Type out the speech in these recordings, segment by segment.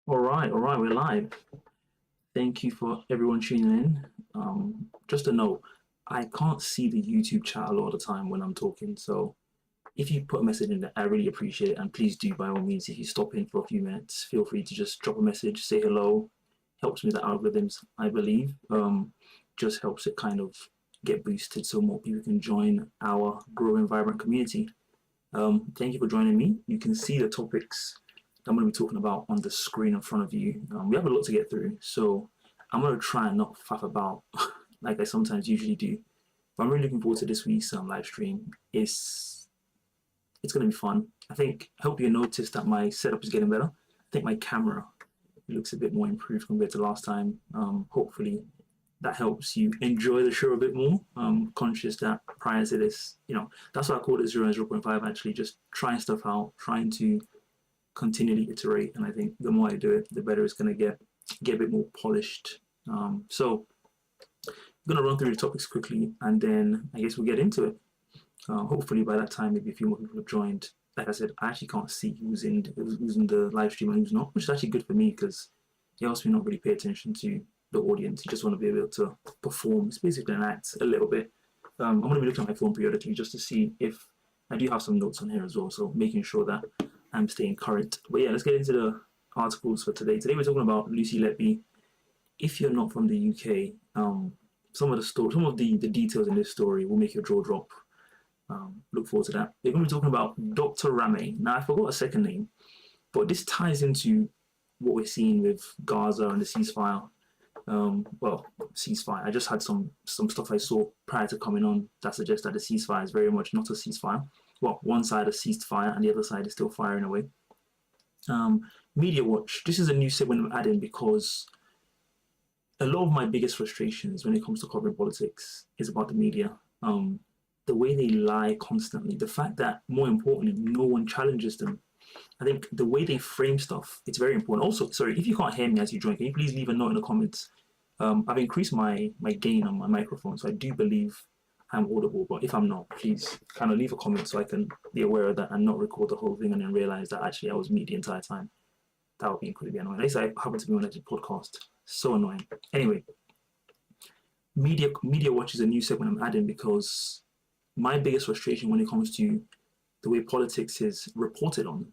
All right, we're live. Thank you for everyone tuning in. Just a note, I can't see the YouTube chat a lot of the time when I'm talking, so if you put a message in there, I really appreciate it. And please do, by all means, if you stop in for a few minutes, feel free to just drop a message, say hello. Helps with the algorithms, I believe. Just helps it kind of get boosted so more people can join our growing, vibrant community. Thank you for joining me. You can see the topics I'm going to be talking about on the screen in front of you. We have a lot to get through, so I'm going to try and not faff about like I sometimes usually do. But I'm really looking forward to this week's live stream. It's going to be fun. I hope you noticed that my setup is getting better. I think my camera looks a bit more improved compared to last time. Hopefully that helps you enjoy the show a bit more. I'm conscious that prior to this, that's why I called it 0 and 0.5, actually, just trying stuff out, trying to continually iterate, and I think the more I do it, the better it's going to get a bit more polished. So I'm going to run through the topics quickly, and then I guess we'll get into it. Hopefully by that time, maybe a few more people have joined. Like I said, I actually can't see who's in the live stream and who's not, which is actually good for me because it helps me not really pay attention to the audience. You just want to be able to perform. It's basically an act a little bit. I'm going to be looking at my phone periodically just to see if I do have some notes on here as well, so making sure that I'm staying current. But yeah, let's get into the articles for today. Today we're talking about Lucy Letby. If you're not from the UK, some of the details in this story will make your jaw drop. Look forward to that. We're going to be talking about Dr. Rame. Now, I forgot a second name, but this ties into what we're seeing with Gaza and the ceasefire. Ceasefire. I just had some stuff I saw prior to coming on that suggests that the ceasefire is very much not a ceasefire. Well, one side has ceased fire and the other side is still firing away. Media Watch. This is a new segment I'm adding because a lot of my biggest frustrations when it comes to covering politics is about the media. The way they lie constantly, the fact that, more importantly, no one challenges them. I think the way they frame stuff, it's very important. Also, sorry, if you can't hear me as you join, can you please leave a note in the comments? I've increased my gain on my microphone, so I do believe I'm audible, but if I'm not, please kind of leave a comment so I can be aware of that and not record the whole thing and then realize that actually I was mute the entire time. That would be incredibly annoying. At least I happen to be on a podcast. So annoying. Anyway, Media Watch is a new segment I'm adding because my biggest frustration when it comes to the way politics is reported on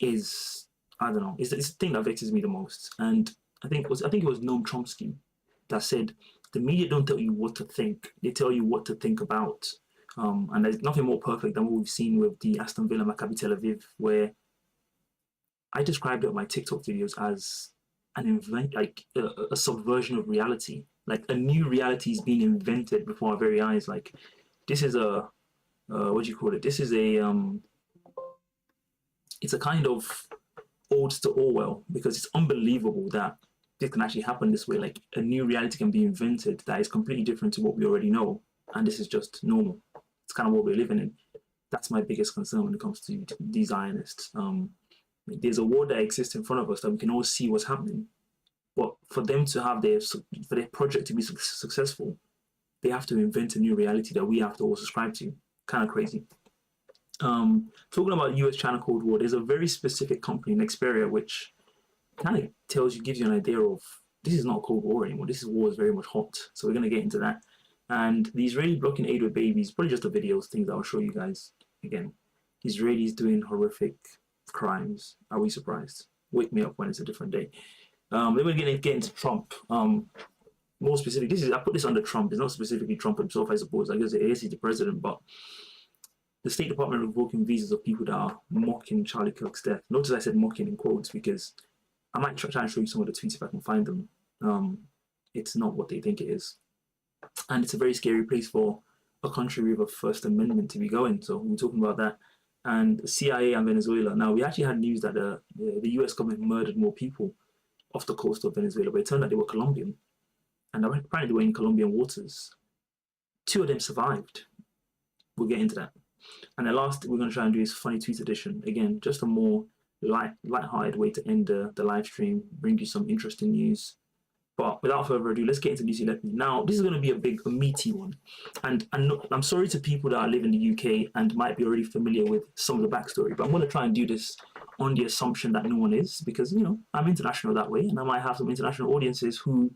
is, I don't know, it's the thing that vexes me the most. And I think it was Noam Chomsky that said, the media don't tell you what to think, they tell you what to think about. And there's nothing more perfect than what we've seen with the Aston Villa Maccabi Tel Aviv, where I described it in my TikTok videos as a subversion of reality. Like a new reality is being invented before our very eyes. Like this is a what do you call it? This is it's a kind of ode to Orwell, because it's unbelievable that this can actually happen this way. Like a new reality can be invented that is completely different to what we already know, and this is just normal. It's kind of what we're living in. That's my biggest concern when it comes to these Zionists. There's a war that exists in front of us that we can all see what's happening, but for them to have for their project to be successful, they have to invent a new reality that we have to all subscribe to. Kind of crazy. Talking about US-China Cold War, there's a very specific company, Nexperia, which kind of gives you an idea of this is not a Cold War anymore. This war is very much hot. So we're going to get into that. And the Israeli blocking aid with babies, probably just the videos, things I'll show you guys. Again, Israelis doing horrific crimes. Are we surprised? Wake me up when it's a different day. Then we're going to get into Trump. More specific, I put this under Trump. It's not specifically Trump himself, I suppose. I guess it is the president, but the State Department revoking visas of people that are mocking Charlie Kirk's death. Notice I said mocking in quotes because I might try and show you some of the tweets if I can find them. It's not what they think it is. And it's a very scary place for a country with a First Amendment to be going. So we're talking about that. And CIA and Venezuela. Now, we actually had news that the US government murdered more people off the coast of Venezuela, but it turned out they were Colombian. And apparently they were in Colombian waters. 2 of them survived. We'll get into that. And the last we're going to try and do is funny tweet edition. Again, just a more light-hearted way to end the live stream, bring you some interesting news. But without further ado, let's get into Lucy Letby. Now, this is going to be a meaty one. And I'm sorry to people that live in the UK and might be already familiar with some of the backstory, but I'm going to try and do this on the assumption that no one is, because, you know, I'm international that way, and I might have some international audiences who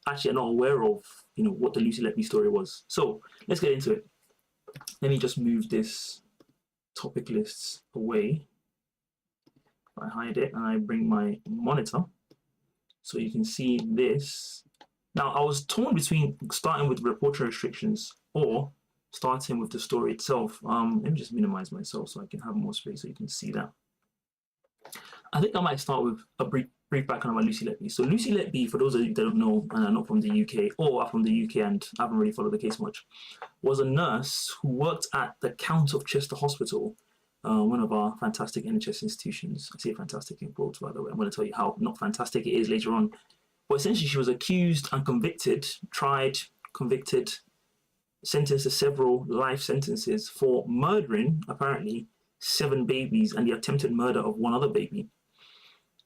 actually are not aware of, you know, what the Lucy Letby story was. So let's get into it. Let me just move this topic lists away. I hide it and I bring my monitor so you can see this. Now, I was torn between starting with reporter restrictions or starting with the story itself. Let me just minimize myself so I can have more space so you can see that. I think I might start with a brief background about Lucy Letby. So Lucy Letby, for those of you that don't know and are not from the UK or are from the UK and haven't really followed the case much, was a nurse who worked at the Count of Chester Hospital, one of our fantastic NHS institutions. I say fantastic in quotes, by the way. I'm going to tell you how not fantastic it is later on. But essentially, she was accused and convicted, tried, convicted, sentenced to several life sentences for murdering, apparently, 7 babies and the attempted murder of 1 other baby.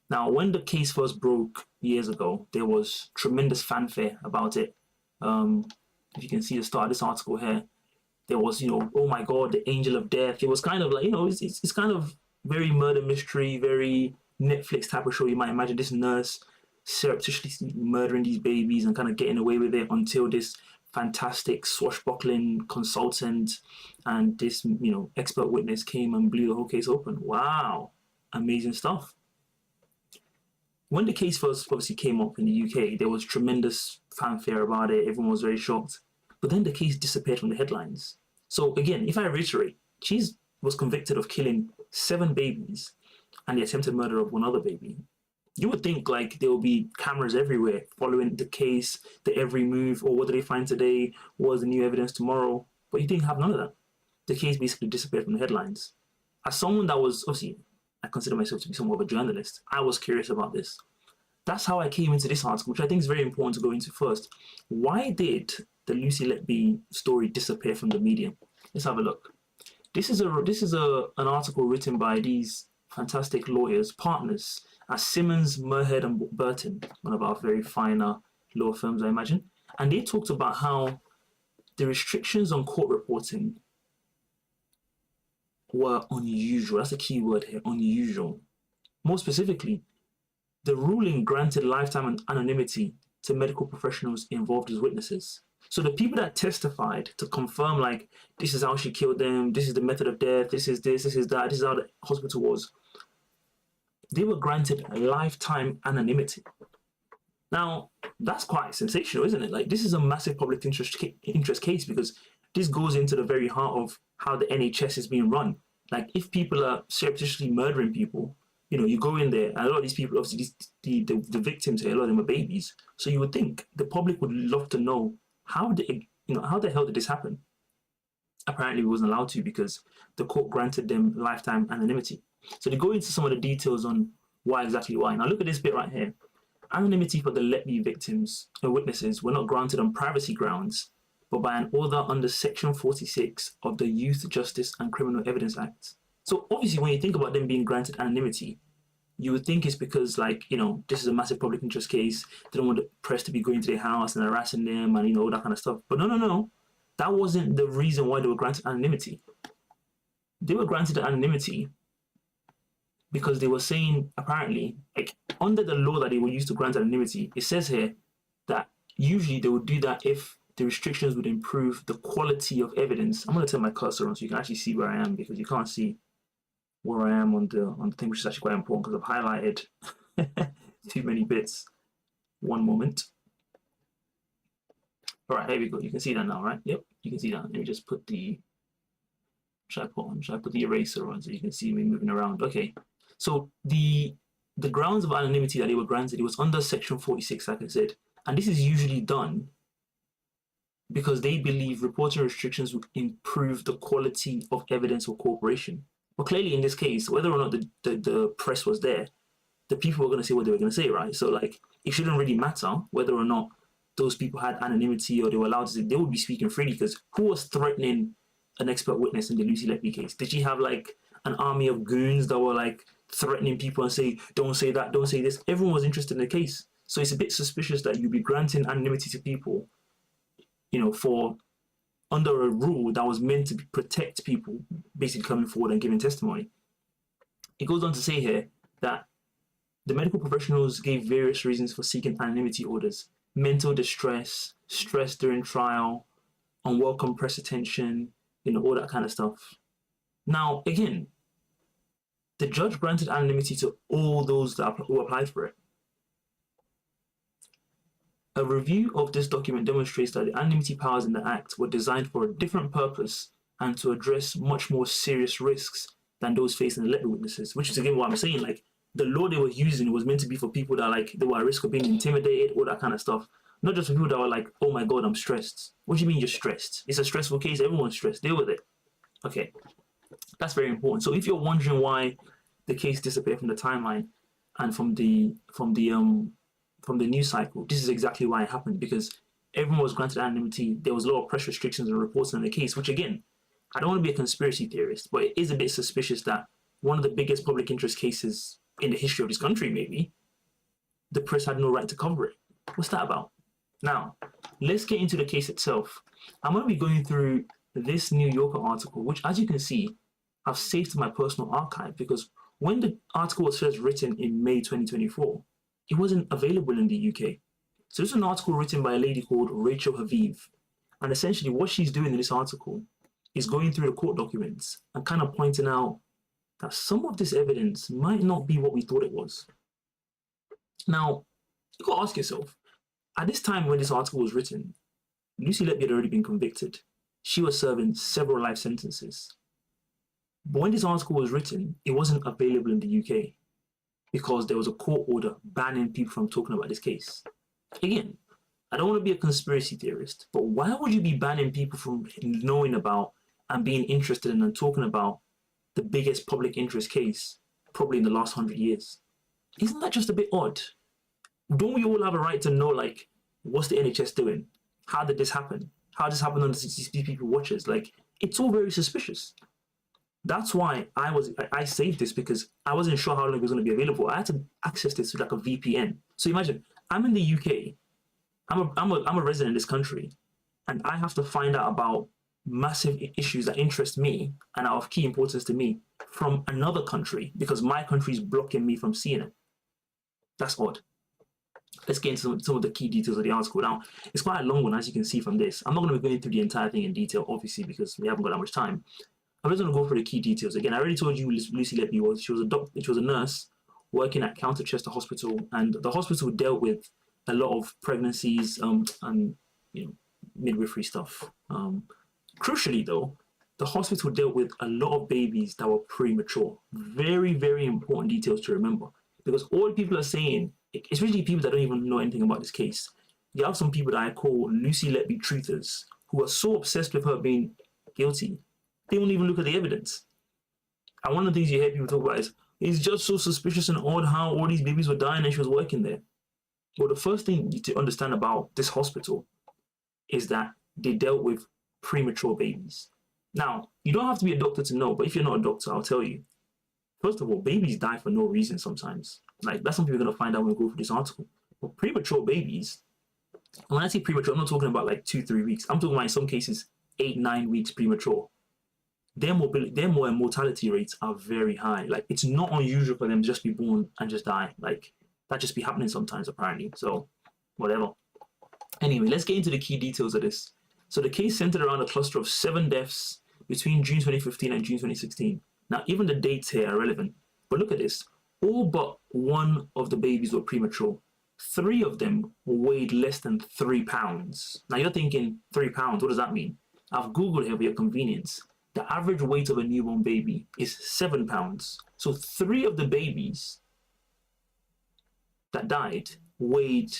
Now, when the case first broke years ago, there was tremendous fanfare about it. If you can see the start of this article here, there was, you know, oh my God, the angel of death. It was kind of like, you know, it's kind of very murder mystery, very Netflix type of show. You might imagine this nurse surreptitiously murdering these babies and kind of getting away with it until this fantastic swashbuckling consultant and this, you know, expert witness came and blew the whole case open. Wow, amazing stuff. When the case first obviously came up in the UK, there was tremendous fanfare about it. Everyone was very shocked. But then the case disappeared from the headlines. So again, if I reiterate, she was convicted of killing 7 babies and the attempted murder of 1 other baby. You would think like there will be cameras everywhere following the case, the every move, or what did they find today? What was the new evidence tomorrow? But you didn't have none of that. The case basically disappeared from the headlines. As someone that was, obviously, I consider myself to be somewhat of a journalist, I was curious about this. That's how I came into this article, which I think is very important to go into first. Why did the Lucy Letby story disappear from the media? Let's have a look. This is an article written by these fantastic lawyers, partners at Simmons, Merhead and Burton, one of our very finer law firms, I imagine. And they talked about how the restrictions on court reporting were unusual. That's a key word here, unusual. More specifically, the ruling granted lifetime anonymity to medical professionals involved as witnesses. So the people that testified to confirm, like, this is how she killed them, this is the method of death, this is this is that, this is how the hospital was, they were granted lifetime anonymity. Now, that's quite sensational, isn't it? Like, this is a massive public interest case because this goes into the very heart of how the NHS is being run. Like, if people are surreptitiously murdering people, you know, you go in there, and a lot of these people, obviously, the victims here, a lot of them are babies. So you would think the public would love to know how the hell did this happen? Apparently, it wasn't allowed to because the court granted them lifetime anonymity. So they go into some of the details on exactly why. Now look at this bit right here. Anonymity for the Letby victims and witnesses were not granted on privacy grounds, but by an order under Section 46 of the Youth Justice and Criminal Evidence Act. So obviously, when you think about them being granted anonymity, you would think it's because, like, you know, this is a massive public interest case. They don't want the press to be going to their house and harassing them and, you know, all that kind of stuff. But no. That wasn't the reason why they were granted anonymity. They were granted anonymity because they were saying, apparently, like, under the law that they were used to grant anonymity, it says here that usually they would do that if the restrictions would improve the quality of evidence. I'm going to turn my cursor on so you can actually see where I am, because you can't see where I am on the thing, which is actually quite important because I've highlighted too many bits. One moment. All right, here we go. You can see that now, right? Yep, you can see that. Let me just put the tripod on. Should I put the eraser on so you can see me moving around? Okay. So the grounds of anonymity that they were granted, it was under Section 46, like I said. And this is usually done because they believe reporting restrictions would improve the quality of evidence for cooperation. But clearly in this case, whether or not the press was there, the people were going to say what they were going to say, right? So, like, it shouldn't really matter whether or not those people had anonymity or they were allowed to say, they would be speaking freely, because who was threatening an expert witness in the Lucy Letby case? Did she have, like, an army of goons that were, like, threatening people and say, don't say that, don't say this? Everyone was interested in the case. So it's a bit suspicious that you'd be granting anonymity to people, you know, for under a rule that was meant to protect people basically coming forward and giving testimony. it goes on to say here that the medical professionals gave various reasons for seeking anonymity orders: mental distress, stress during trial, unwelcome press attention, all that kind of stuff. Now, again, the judge granted anonymity to all those who applied for it. A review of this document demonstrates that the anonymity powers in the Act were designed for a different purpose and to address much more serious risks than those facing the Letby witnesses, which is again what I'm saying, like, the law they were using was meant to be for people that, like, they were at risk of being intimidated, all that kind of stuff. Not just for people that were like, oh my God, I'm stressed. What do you mean you're stressed? It's a stressful case. Everyone's stressed. Deal with it. Okay. That's very important. So if you're wondering why the case disappeared from the timeline and from the news cycle, this is exactly why it happened, because everyone was granted anonymity. There was a lot of press restrictions and reports on the case, which, again, I don't want to be a conspiracy theorist, but it is a bit suspicious that one of the biggest public interest cases in the history of this country, maybe, the press had no right to cover it. What's that about? Now, let's get into the case itself. I'm going to be going through this New Yorker article, which, as you can see, I've saved to my personal archive, because when the article was first written in May 2024, it wasn't available in the UK. So this is an article written by a lady called Rachel Haviv. And essentially what she's doing in this article is going through the court documents and kind of pointing out that some of this evidence might not be what we thought it was. Now, you got to ask yourself, at this time when this article was written, Lucy Letby had already been convicted. She was serving several life sentences. But when this article was written, it wasn't available in the UK because there was a court order banning people from talking about this case. Again, I don't want to be a conspiracy theorist, but why would you be banning people from knowing about and being interested in and talking about the biggest public interest case probably in the last 100 years? Isn't that just a bit odd? Don't we all have a right to know, like, what's the NHS doing? How did this happen? How did this happen on the CCTV watches? Like, it's all very suspicious. That's why I saved this, because I wasn't sure how long it was going to be available. I had to access this through like a VPN. So imagine, I'm in the UK, I'm a resident in this country, and I have to find out about massive issues that interest me and are of key importance to me from another country because my country is blocking me from seeing it. That's odd. Let's get into some of the key details of the article. Now, it's quite a long one, as you can see from this. I'm not going to be going through the entire thing in detail, obviously, because we haven't got that much time. I'm just going to go through the key details. Again, I already told you Lucy Letby was. She was a nurse working at Counterchester Hospital, and the hospital dealt with a lot of pregnancies and midwifery stuff. Crucially, though, the hospital dealt with a lot of babies that were premature. Very, very important details to remember, because all people are saying, especially people that don't even know anything about this case, you have some people that I call Lucy Letby truthers who are so obsessed with her being guilty, they won't even look at the evidence. And one of the things you hear people talk about is, it's just so suspicious and odd how all these babies were dying and she was working there. Well, the first thing to understand about this hospital is that they dealt with premature babies. Now, you don't have to be a doctor to know, but if you're not a doctor, I'll tell you. First of all, babies die for no reason sometimes. Like, that's something we're going to find out when we go through this article. But premature babies, when I say premature, I'm not talking about like 2-3 weeks. I'm talking about, in some cases, 8-9 weeks premature. Their mortality rates are very high. Like, it's not unusual for them to just be born and just die. Like, that just be happening sometimes, apparently. So, whatever. Anyway, let's get into the key details of this. So the case centered around a cluster of 7 deaths between June 2015 and June 2016. Now, even the dates here are relevant. But look at this. All but one of the babies were premature. 3 of them weighed less than 3 pounds. Now, you're thinking, 3 pounds, what does that mean? I've Googled here for your convenience. The average weight of a newborn baby is 7 pounds. So 3 of the babies that died weighed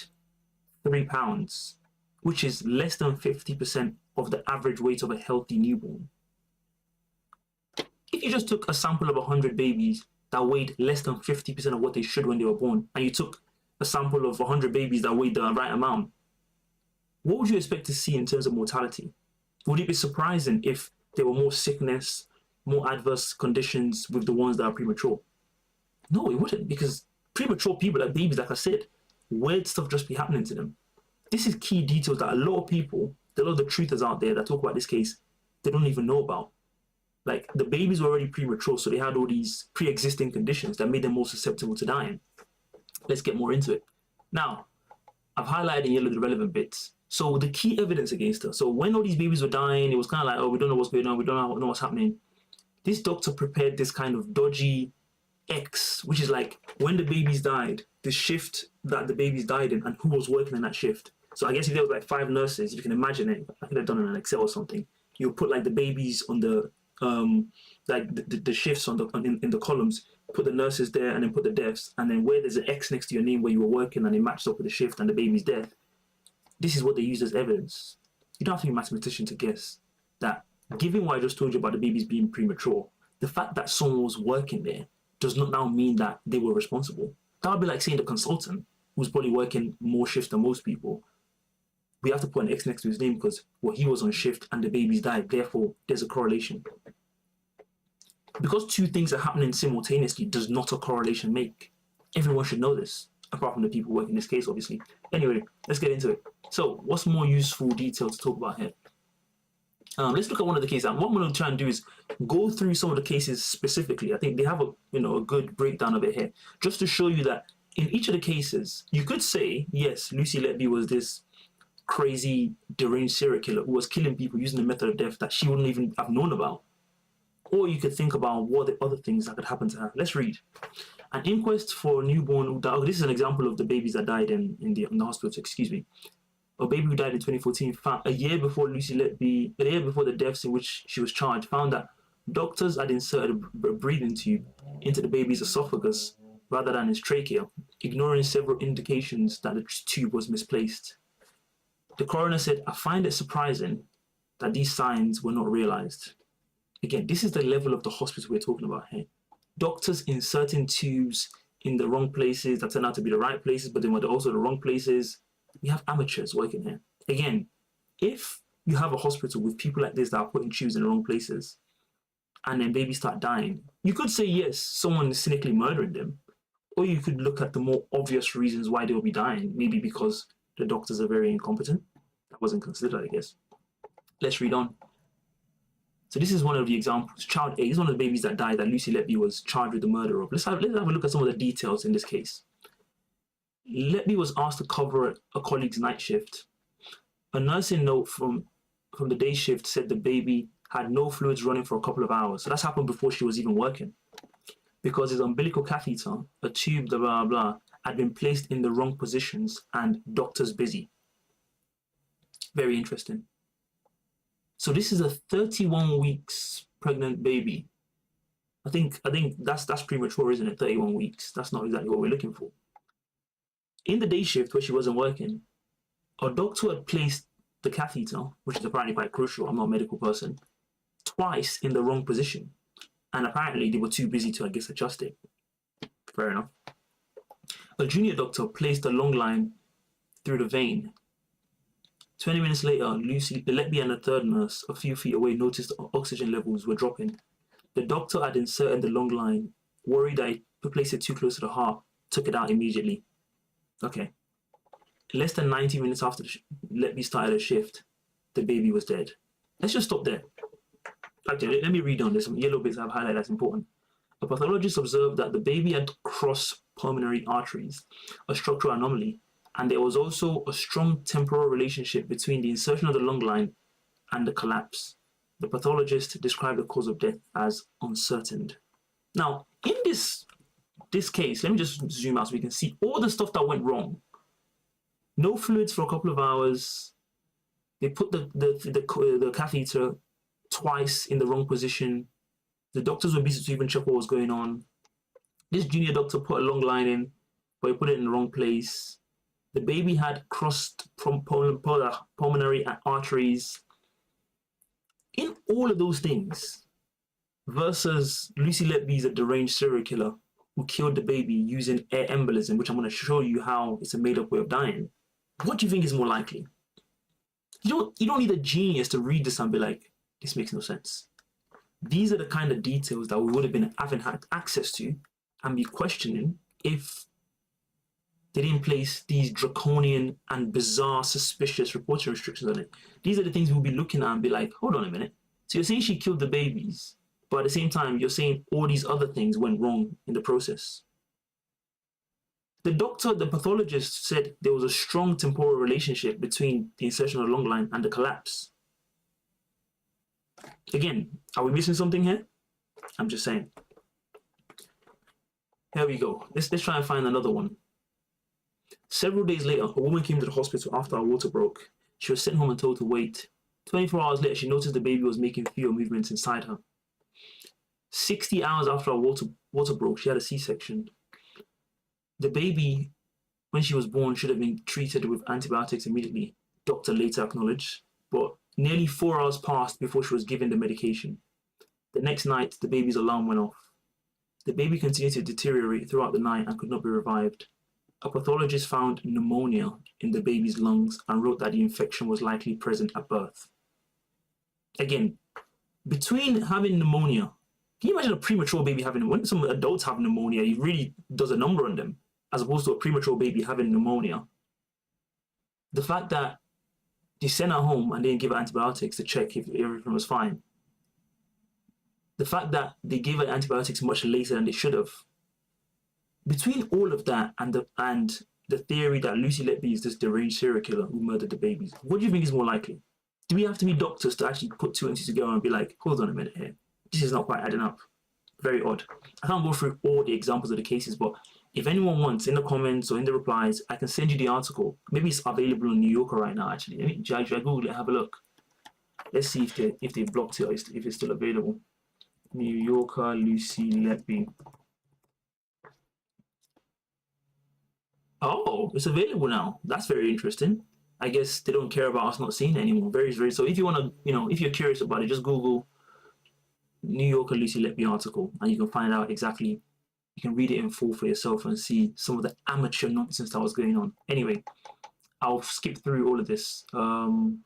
3 pounds, which is less than 50% of the average weight of a healthy newborn. If you just took a sample of 100 babies that weighed less than 50% of what they should when they were born, and you took a sample of 100 babies that weighed the right amount, what would you expect to see in terms of mortality? Would it be surprising if there were more sickness, more adverse conditions with the ones that are premature? No, it wouldn't, because premature people, like babies, like I said, weird stuff just be happening to them. This is key details that a lot of people, a lot of the truthers out there that talk about this case, they don't even know about. Like, the babies were already premature, so they had all these pre-existing conditions that made them more susceptible to dying. Let's get more into it. Now, I've highlighted in yellow the relevant bits. So the key evidence against her. So when all these babies were dying, it was kind of like, oh, we don't know what's going on. We don't know what's happening. This doctor prepared this kind of dodgy X, which is like when the babies died, the shift that the babies died in, and who was working in that shift. So I guess if there was like 5 nurses, you can imagine it. I could have done it in Excel or something. You put like the babies on the like the shifts on in the columns, put the nurses there, and then put the deaths, and then where there's an X next to your name where you were working and it matched up with the shift and the baby's death. This is what they use as evidence. You don't have to be a mathematician to guess that, given what I just told you about the babies being premature, the fact that someone was working there does not now mean that they were responsible. That would be like saying the consultant, who's probably working more shifts than most people, we have to put an X next to his name because, well, he was on shift and the babies died. Therefore, there's a correlation. Because 2 things are happening simultaneously does not a correlation make. Everyone should know this, apart from the people working this case, obviously. Anyway, let's get into it. So, what's more useful detail to talk about here? Let's look at one of the cases. And what I'm going to try and do is go through some of the cases specifically. I think they have a good breakdown of it here, just to show you that in each of the cases, you could say, yes, Lucy Letby was this crazy, deranged serial killer who was killing people using the method of death that she wouldn't even have known about. Or you could think about what the other things that could happen to her. Let's read. An inquest for a newborn who died. This is an example of the babies that died in the hospital, excuse me. A baby who died in 2014, found, a year before the deaths in which she was charged, found that doctors had inserted a breathing tube into the baby's esophagus rather than his trachea, ignoring several indications that the tube was misplaced. The coroner said, I find it surprising that these signs were not realized. Again, this is the level of the hospital we're talking about here. Doctors inserting tubes in the wrong places that turn out to be the right places, but then were also the wrong places. We have amateurs working here. Again, if you have a hospital with people like this that are putting tubes in the wrong places, and then babies start dying, you could say, yes, someone is cynically murdering them. Or you could look at the more obvious reasons why they'll be dying, maybe because the doctors are very incompetent. That wasn't considered, I guess. Let's read on. So this is one of the examples. Child A is one of the babies that died that Lucy Letby was charged with the murder of. Let's have a look at some of the details in this case. Letby was asked to cover a colleague's night shift. A nursing note from the day shift said the baby had no fluids running for a couple of hours. So that's happened before she was even working. Because his umbilical catheter, a tube, blah, blah, blah, had been placed in the wrong positions and doctors busy. Very interesting. So this is a 31 weeks pregnant baby. I think that's premature, isn't it? 31 weeks. That's not exactly what we're looking for. In the day shift where she wasn't working, a doctor had placed the catheter, which is apparently quite crucial, I'm not a medical person, twice in the wrong position. And apparently they were too busy to, I guess, adjust it. Fair enough. A junior doctor placed a long line through the vein. 20 minutes later, Lucy Letby and a third nurse, a few feet away, noticed the oxygen levels were dropping. The doctor had inserted the long line, worried that he placed it too close to the heart, took it out immediately. Okay. Less than 90 minutes after Letby started her shift, the baby was dead. Let's just stop there. Actually, let me read on. There's some yellow bits I've highlighted that's important. A pathologist observed that the baby had crossed pulmonary arteries, a structural anomaly, and there was also a strong temporal relationship between the insertion of the lung line and the collapse. The pathologist described the cause of death as uncertain. Now, in this case, let me just zoom out so we can see all the stuff that went wrong. No fluids for a couple of hours. They put the catheter twice in the wrong position. The doctors were busy to even check what was going on. This junior doctor put a long line in, but he put it in the wrong place. The baby had crossed pulmonary arteries. In all of those things, versus Lucy Letby is a deranged serial killer who killed the baby using air embolism, which I'm going to show you how it's a made-up way of dying. What do you think is more likely? You don't need a genius to read this and be like, this makes no sense. These are the kind of details that we would have been having had access to and be questioning if they didn't place these draconian and bizarre, suspicious reporting restrictions on it. These are the things we'll be looking at and be like, hold on a minute. So you're saying she killed the babies, but at the same time, you're saying all these other things went wrong in the process. The doctor, the pathologist, said there was a strong temporal relationship between the insertion of the lung line and the collapse. Again, are we missing something here? I'm just saying. Here we go. Let's try and find another one. Several days later, a woman came to the hospital after her water broke. She was sent home and told to wait. 24 hours later, she noticed the baby was making fewer movements inside her. 60 hours after her water broke, she had a C-section. The baby, when she was born, should have been treated with antibiotics immediately, doctor later acknowledged, but nearly 4 hours passed before she was given the medication. The next night, the baby's alarm went off. The baby continued to deteriorate throughout the night and could not be revived. A pathologist found pneumonia in the baby's lungs and wrote that the infection was likely present at birth. Again, between having pneumonia, can you imagine a premature baby having, when some adults have pneumonia, it really does a number on them, as opposed to a premature baby having pneumonia. The fact that they sent her home and didn't give her antibiotics to check if everything was fine. The fact that they gave her antibiotics much later than they should have. Between all of that and the theory that Lucy Letby is this deranged serial killer who murdered the babies, what do you think is more likely? Do we have to be doctors to actually put two and two together and be like, hold on a minute here, this is not quite adding up? Very odd. I can't go through all the examples of the cases, but if anyone wants, in the comments or in the replies, I can send you the article. Maybe it's available on New Yorker right now, actually. Let me try Google it, have a look. Let's see if they blocked it or if it's still available. New Yorker, Lucy Letby. Oh, it's available now. That's very interesting. I guess they don't care about us not seeing it anymore. So if you want to, if you're curious about it, just Google New Yorker Lucy Letby article and you can find out exactly, you can read it in full for yourself and see some of the amateur nonsense that was going on. Anyway, I'll skip through all of this. Oh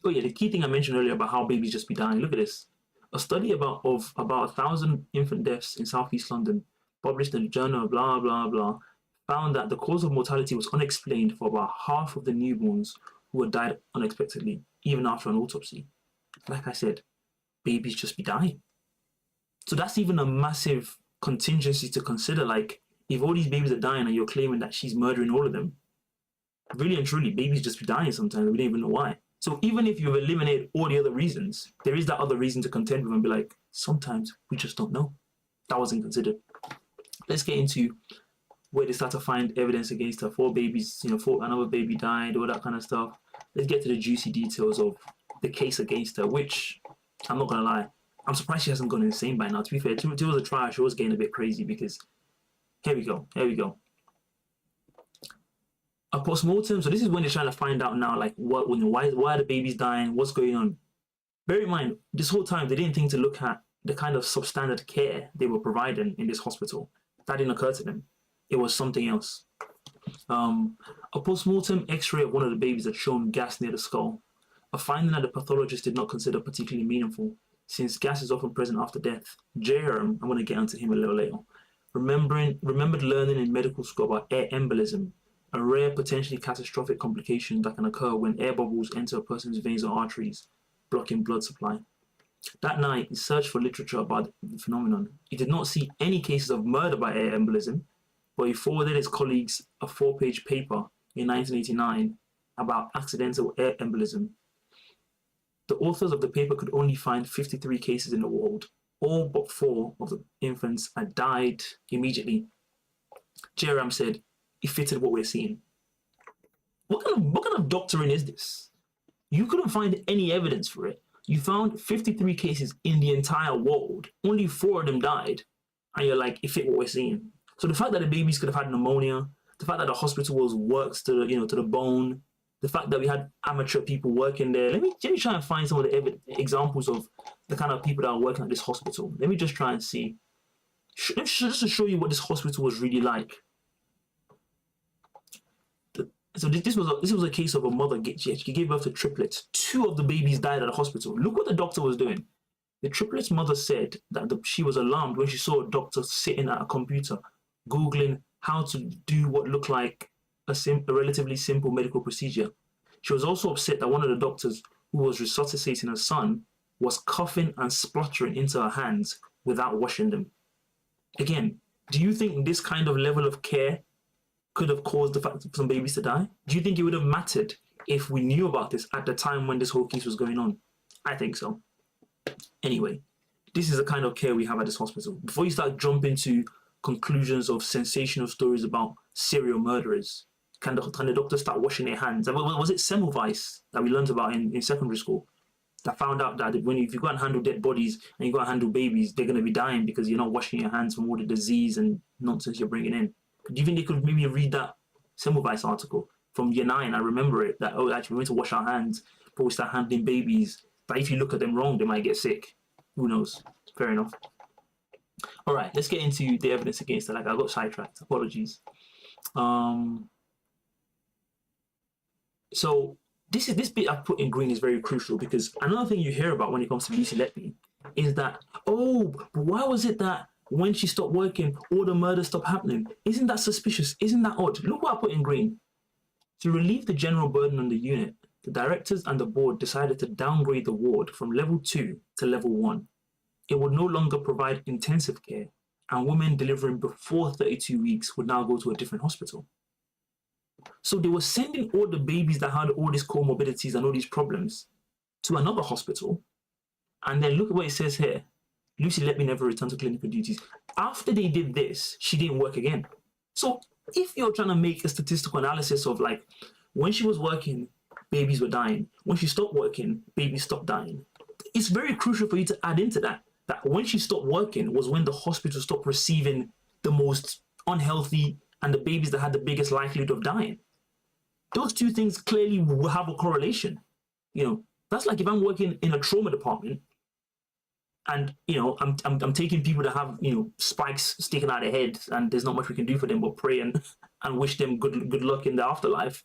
yeah, the key thing I mentioned earlier about how babies just be dying. Look at this. A study of about 1,000 infant deaths in Southeast London, published in the journal blah, blah, blah, found that the cause of mortality was unexplained for about half of the newborns who had died unexpectedly, even after an autopsy. Like I said, babies just be dying. So that's even a massive contingency to consider. Like, if all these babies are dying and you're claiming that she's murdering all of them, really and truly, babies just be dying sometimes. We don't even know why. So even if you've eliminated all the other reasons, there is that other reason to contend with and be like, sometimes we just don't know. That wasn't considered. Let's get into where they start to find evidence against her. 4 babies, another baby died, all that kind of stuff. Let's get to the juicy details of the case against her, which, I'm not going to lie, I'm surprised she hasn't gone insane by now. To be fair, towards the trial, she was getting a bit crazy because, here we go. A postmortem, so this is when they're trying to find out now, like, why are the babies dying, what's going on. Bear in mind, this whole time, they didn't think to look at the kind of substandard care they were providing in this hospital. That didn't occur to them. It was something else. A postmortem x-ray of one of the babies had shown gas near the skull, a finding that the pathologist did not consider particularly meaningful, since gas is often present after death. Jerem, I'm going to get onto him a little later, remembered learning in medical school about air embolism, a rare, potentially catastrophic complication that can occur when air bubbles enter a person's veins or arteries, blocking blood supply. That night, he searched for literature about the phenomenon. He did not see any cases of murder by air embolism, but he forwarded his colleagues a 4-page paper in 1989 about accidental air embolism. The authors of the paper could only find 53 cases in the world. All but 4 of the infants had died immediately. Jerem said, it fitted what we're seeing. What kind of doctoring is this? You couldn't find any evidence for it. You found 53 cases in the entire world. Only 4 of them died. And you're like, it fit what we're seeing. So the fact that the babies could have had pneumonia, the fact that the hospital was worked to the bone, the fact that we had amateur people working there. Let me try and find some of the examples of the kind of people that are working at this hospital. Let me just try and see. Just to show you what this hospital was really like. So this was a case of a mother. She gave birth to triplets. 2 of the babies died at the hospital. Look what the doctor was doing. The triplets' mother said that she was alarmed when she saw a doctor sitting at a computer, Googling how to do what looked like a relatively simple medical procedure. She was also upset that one of the doctors who was resuscitating her son was coughing and spluttering into her hands without washing them. Again, do you think this kind of level of care could have caused the fact that some babies to die? Do you think it would have mattered if we knew about this at the time when this whole case was going on? I think so. Anyway, this is the kind of care we have at this hospital. Before you start jumping to conclusions of sensational stories about serial murderers, can the doctor start washing their hands? Was it Semmelweis that we learned about in secondary school that found out that if you go and handle dead bodies and you go and handle babies, they're going to be dying because you're not washing your hands from all the disease and nonsense you're bringing in? Do you think they could maybe read that Semmelweis article from year 9? I remember it, that, oh, actually, we need to wash our hands before we start handling babies. But if you look at them wrong, they might get sick. Who knows? Fair enough. All right, let's get into the evidence against it. Like, I got sidetracked. Apologies. So this bit I've put in green is very crucial, because another thing you hear about when it comes to Lucy Letby is that, oh, why was it that when she stopped working, all the murders stopped happening? Isn't that suspicious? Isn't that odd? Look what I put in green. To relieve the general burden on the unit, the directors and the board decided to downgrade the ward from level 2 to level 1. It would no longer provide intensive care, and women delivering before 32 weeks would now go to a different hospital. So they were sending all the babies that had all these comorbidities and all these problems to another hospital. And then look at what it says here. Lucy Letby never returned to clinical duties. After they did this, she didn't work again. So if you're trying to make a statistical analysis of, like, when she was working, babies were dying. When she stopped working, babies stopped dying. It's very crucial for you to add into that when she stopped working was when the hospital stopped receiving the most unhealthy and the babies that had the biggest likelihood of dying. Those two things clearly will have a correlation. You know, that's like if I'm working in a trauma department and, you know, I'm taking people that have, you know, spikes sticking out of their heads, and there's not much we can do for them but pray and wish them good luck in the afterlife.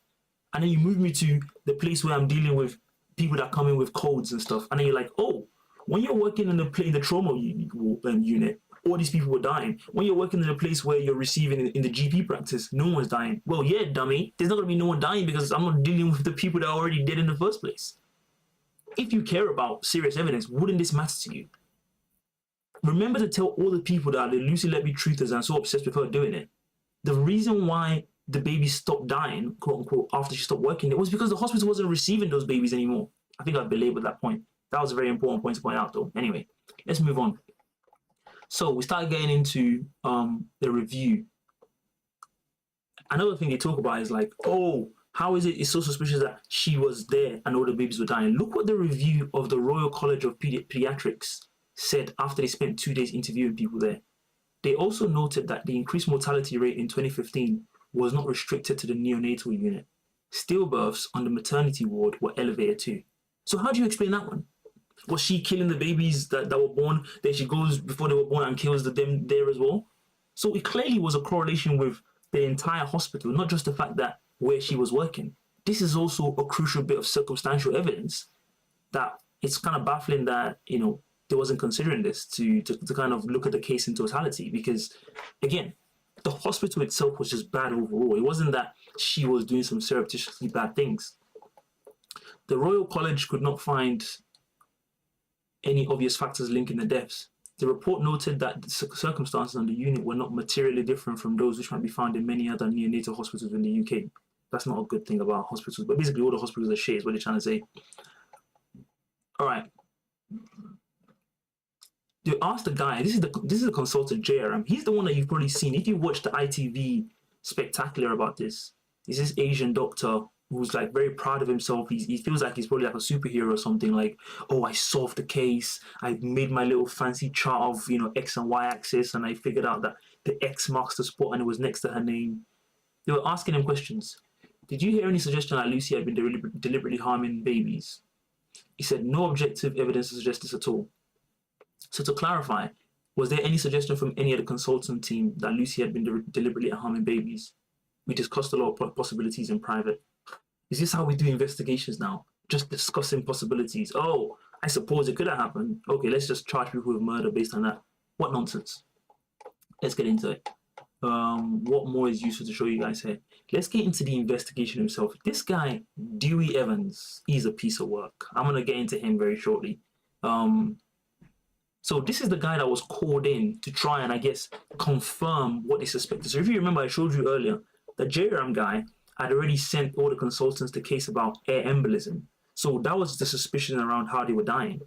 And then you move me to the place where I'm dealing with people that come in with codes and stuff. And then you're like, oh, when you're working in the trauma unit, all these people were dying. When you're working in a place where you're receiving in the GP practice, no one's dying. Well, yeah, dummy. There's not going to be no one dying because I'm not dealing with the people that are already dead in the first place. If you care about serious evidence, wouldn't this matter to you? Remember to tell all the people that the Lucy Letby truthers and so obsessed with her doing it. The reason why the baby stopped dying, quote unquote, after she stopped working, it was because the hospital wasn't receiving those babies anymore. I think I've belabored that point. That was a very important point to point out, though. Anyway, let's move on. So we start getting into the review. Another thing they talk about is like, oh, how is it's so suspicious that she was there and all the babies were dying? Look what the review of the Royal College of Pediatrics said after they spent 2 days interviewing people there. They also noted that the increased mortality rate in 2015 was not restricted to the neonatal unit. Stillbirths on the maternity ward were elevated too. So how do you explain that one? Was she killing the babies that were born? Then she goes before they were born and kills them there as well? So it clearly was a correlation with the entire hospital, not just the fact that where she was working. This is also a crucial bit of circumstantial evidence that it's kind of baffling that, you know, they wasn't considering this to kind of look at the case in totality, because, again, the hospital itself was just bad overall. It wasn't that she was doing some surreptitiously bad things. The Royal College could not find any obvious factors linking the deaths. The report noted that the circumstances on the unit were not materially different from those which might be found in many other neonatal hospitals in the UK. That's not a good thing about hospitals, but basically all the hospitals are shit is what they're trying to say. All right. They asked the guy, this is the consultant, JRM. He's the one that you've probably seen. If you watch the ITV spectacular about this, he's this Asian doctor who's like very proud of himself. He feels like he's probably like a superhero or something, like, oh, I solved the case. I made my little fancy chart of, you know, X and Y axis, and I figured out that the X marks the spot and it was next to her name. They were asking him questions. Did you hear any suggestion that Lucy had been deliberately harming babies? He said, no objective evidence to suggest this at all. So to clarify, was there any suggestion from any of the consultant team that Lucy had been deliberately harming babies? We discussed a lot of possibilities in private. Is this how we do investigations now? Just discussing possibilities. Oh, I suppose it could have happened. Okay, let's just charge people with murder based on that. What nonsense. Let's get into it. What more is useful to show you guys here? Let's get into the investigation himself. This guy, Dewey Evans, he's a piece of work. I'm going to get into him very shortly. So this is the guy that was called in to try and, I guess, confirm what they suspected. So if you remember, I showed you earlier, the JRAM guy had already sent all the consultants the case about air embolism. So that was the suspicion around how they were dying.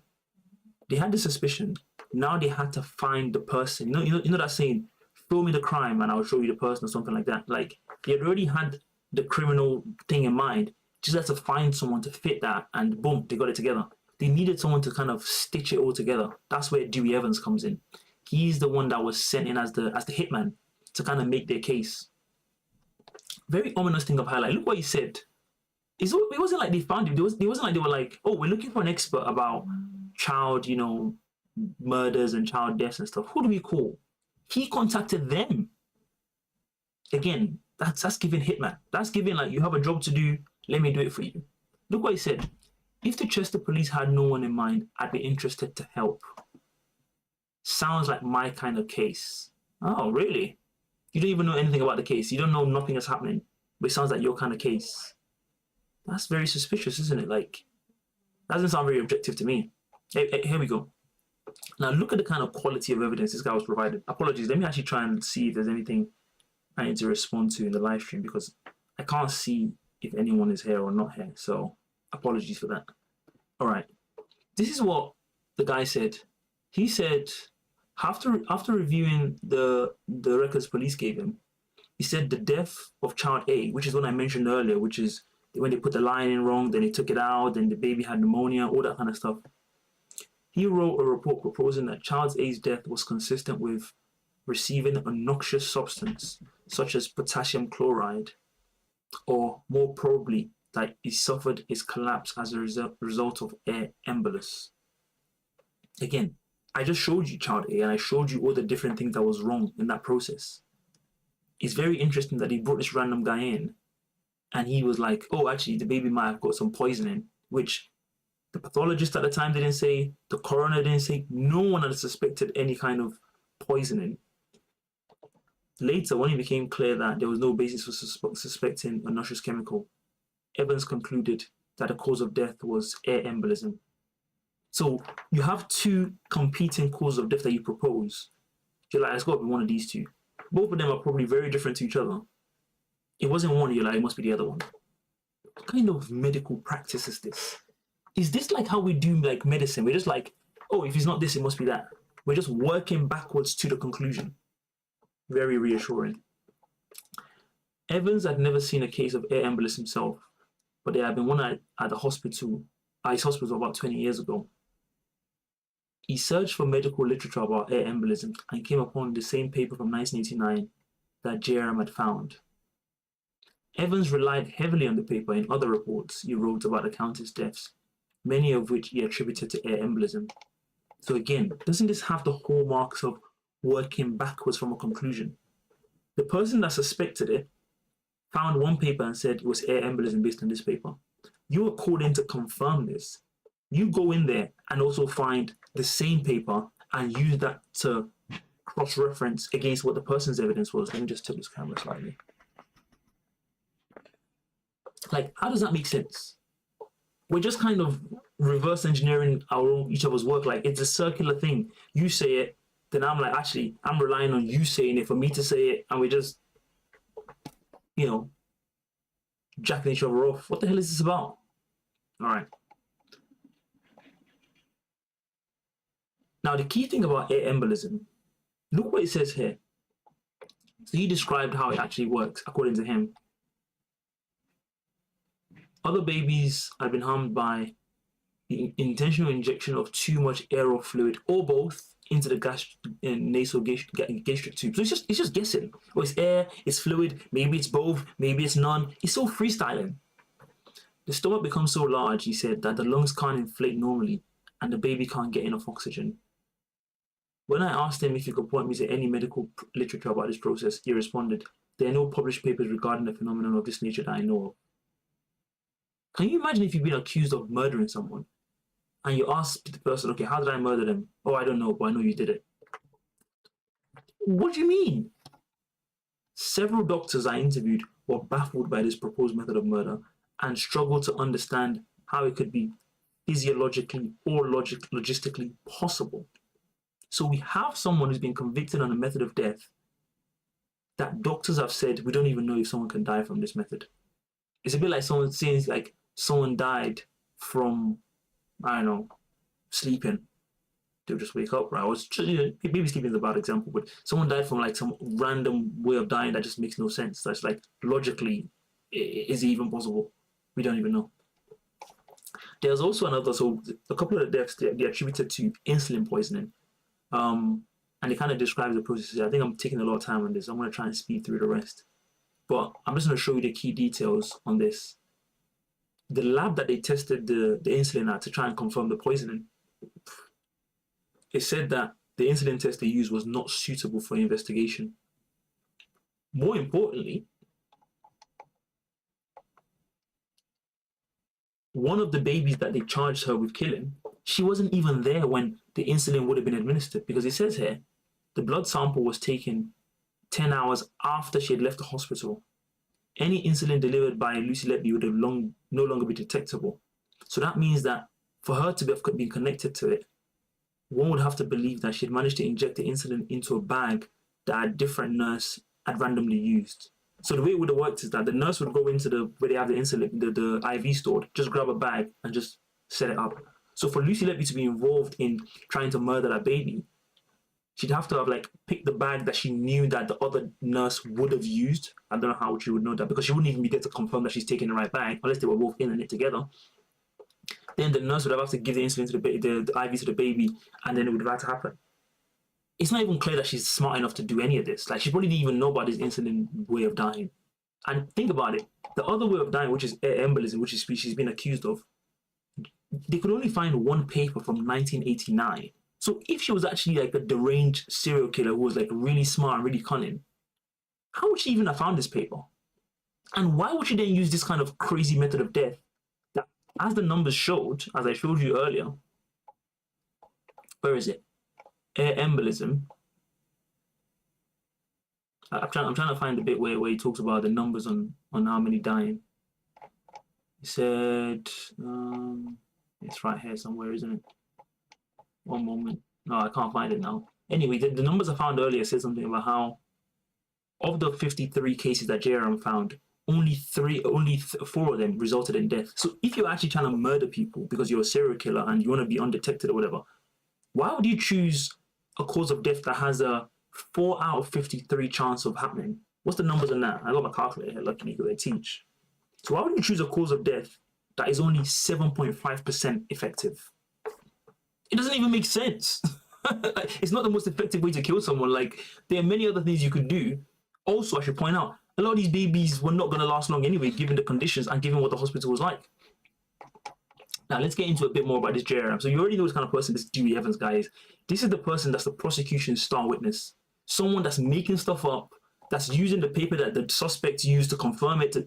They had the suspicion. Now they had to find the person. You know that saying, show me the crime and I'll show you the person, or something like that. Like, they had already had the criminal thing in mind. Just had to find someone to fit that, and boom, they got it together. They needed someone to kind of stitch it all together. That's where Dewey Evans comes in. He's the one that was sent in as the hitman to kind of make their case. Very ominous thing of highlight. Look what he said. It wasn't like they found him. It wasn't like they were like, oh, we're looking for an expert about child, murders and child deaths and stuff. Who do we call? He contacted them. Again, that's giving hitman. That's giving, like, you have a job to do, let me do it for you. Look what he said. If the Chester police had no one in mind, I'd be interested to help. Sounds like my kind of case. Oh, really? You don't even know anything about the case. You don't know nothing is happening, but it sounds like your kind of case. That's very suspicious, isn't it? Like, that doesn't sound very objective to me. Here we go. Now, look at the kind of quality of evidence this guy was provided. Apologies, let me actually try and see if there's anything I need to respond to in the live stream, because I can't see if anyone is here or not here. So apologies for that. All right. This is what the guy said. He said, after reviewing the records police gave him, he said the death of child A, which is what I mentioned earlier, which is when they put the line in wrong, then they took it out, then the baby had pneumonia, all that kind of stuff. He wrote a report proposing that child A's death was consistent with receiving a noxious substance, such as potassium chloride, or more probably that he suffered his collapse as a result of air embolus. Again, I just showed you child A, and I showed you all the different things that was wrong in that process. It's very interesting that he brought this random guy in, and he was like, oh, actually, the baby might have got some poisoning, which the pathologist at the time didn't say, the coroner didn't say, no one had suspected any kind of poisoning. Later, when it became clear that there was no basis for suspecting a noxious chemical, Evans concluded that the cause of death was air embolism. So you have two competing causes of death that you propose. You're like, it's got to be one of these two. Both of them are probably very different to each other. It wasn't one, you're like, it must be the other one. What kind of medical practice is this? Is this like how we do like medicine? We're just like, oh, if it's not this, it must be that. We're just working backwards to the conclusion. Very reassuring. Evans had never seen a case of air embolism himself, but there had been one at the hospital, his hospital about 20 years ago. He searched for medical literature about air embolism and came upon the same paper from 1989 that JRM had found. Evans relied heavily on the paper in other reports he wrote about the Countess' deaths, many of which he attributed to air embolism. So again, doesn't this have the hallmarks of working backwards from a conclusion? The person that suspected it found one paper and said it was air embolism based on this paper. You are called in to confirm this. You go in there and also find the same paper and use that to cross-reference against what the person's evidence was. Let me just tilt this camera slightly. Like, how does that make sense? We're just kind of reverse engineering each other's work. Like, it's a circular thing. You say it, then I'm like, actually, I'm relying on you saying it for me to say it, and we just, jacking each other off. What the hell is this about? All right. Now, the key thing about air embolism, look what it says here. So he described how it actually works, according to him. Other babies have been harmed by the intentional injection of too much air or fluid, or both, into the nasal gastric tube. So it's just guessing. Oh, it's air, it's fluid, maybe it's both, maybe it's none. It's so freestyling. The stomach becomes so large, he said, that the lungs can't inflate normally, and the baby can't get enough oxygen. When I asked him if he could point me to any medical literature about this process, he responded, there are no published papers regarding a phenomenon of this nature that I know of. Can you imagine if you've been accused of murdering someone and you ask the person, okay, how did I murder them? Oh, I don't know, but I know you did it. What do you mean? Several doctors I interviewed were baffled by this proposed method of murder and struggled to understand how it could be physiologically or logistically possible. So we have someone who's been convicted on a method of death that doctors have said, we don't even know if someone can die from this method. It's a bit like someone saying like someone died from, I don't know, sleeping. They'll just wake up, right? Maybe sleeping is a bad example, but someone died from like some random way of dying that just makes no sense. That's like logically, is it even possible? We don't even know. There's also another, so a couple of the deaths they attributed to insulin poisoning. And it kind of describes the process. I think I'm taking a lot of time on this. I'm going to try and speed through the rest. But I'm just going to show you the key details on this. The lab that they tested the insulin at to try and confirm the poisoning, it said that the insulin test they used was not suitable for investigation. More importantly, one of the babies that they charged her with killing, she wasn't even there when the insulin would have been administered, because it says here, the blood sample was taken 10 hours after she had left the hospital. Any insulin delivered by Lucy Letby would have no longer be detectable. So that means that for her to have been connected to it, one would have to believe that she had managed to inject the insulin into a bag that a different nurse had randomly used. So the way it would have worked is that the nurse would go into where they have the insulin, the IV stored, just grab a bag and just set it up. So for Lucy Letby to be involved in trying to murder that baby, she'd have to have like picked the bag that she knew that the other nurse would have used. I don't know how she would know that, because she wouldn't even be there to confirm that she's taking the right bag unless they were both in it together. Then the nurse would have to give the insulin to the IV to the baby, and then it would have had to happen. It's not even clear that she's smart enough to do any of this. Like, she probably didn't even know about this insulin way of dying. And think about it, the other way of dying, which is air embolism, which is she's been accused of, they could only find one paper from 1989. So if she was actually like a deranged serial killer who was like really smart and really cunning, how would she even have found this paper? And why would she then use this kind of crazy method of death that, as the numbers showed, as I showed you earlier, where is it? Air embolism. I'm trying to find the bit where he talks about the numbers on how many dying. He said, it's right here somewhere, isn't it? One moment. No, I can't find it now. Anyway, the numbers I found earlier said something about how of the 53 cases that JRM found, only 4 of them resulted in death. So if you're actually trying to murder people because you're a serial killer and you want to be undetected or whatever, why would you choose a cause of death that has a 4 out of 53 chance of happening? What's the numbers on that? I got my calculator here, luckily, because I teach. So why would you choose a cause of death that is only 7.5% effective? It doesn't even make sense. It's not the most effective way to kill someone. Like, there are many other things you could do. Also, I should point out, a lot of these babies were not going to last long anyway, given the conditions and given what the hospital was like. Now, let's get into a bit more about this JRM. So you already know what kind of person this Dewey Evans guy is. This is the person that's the prosecution's star witness. Someone that's making stuff up, that's using the paper that the suspects used to confirm it, to,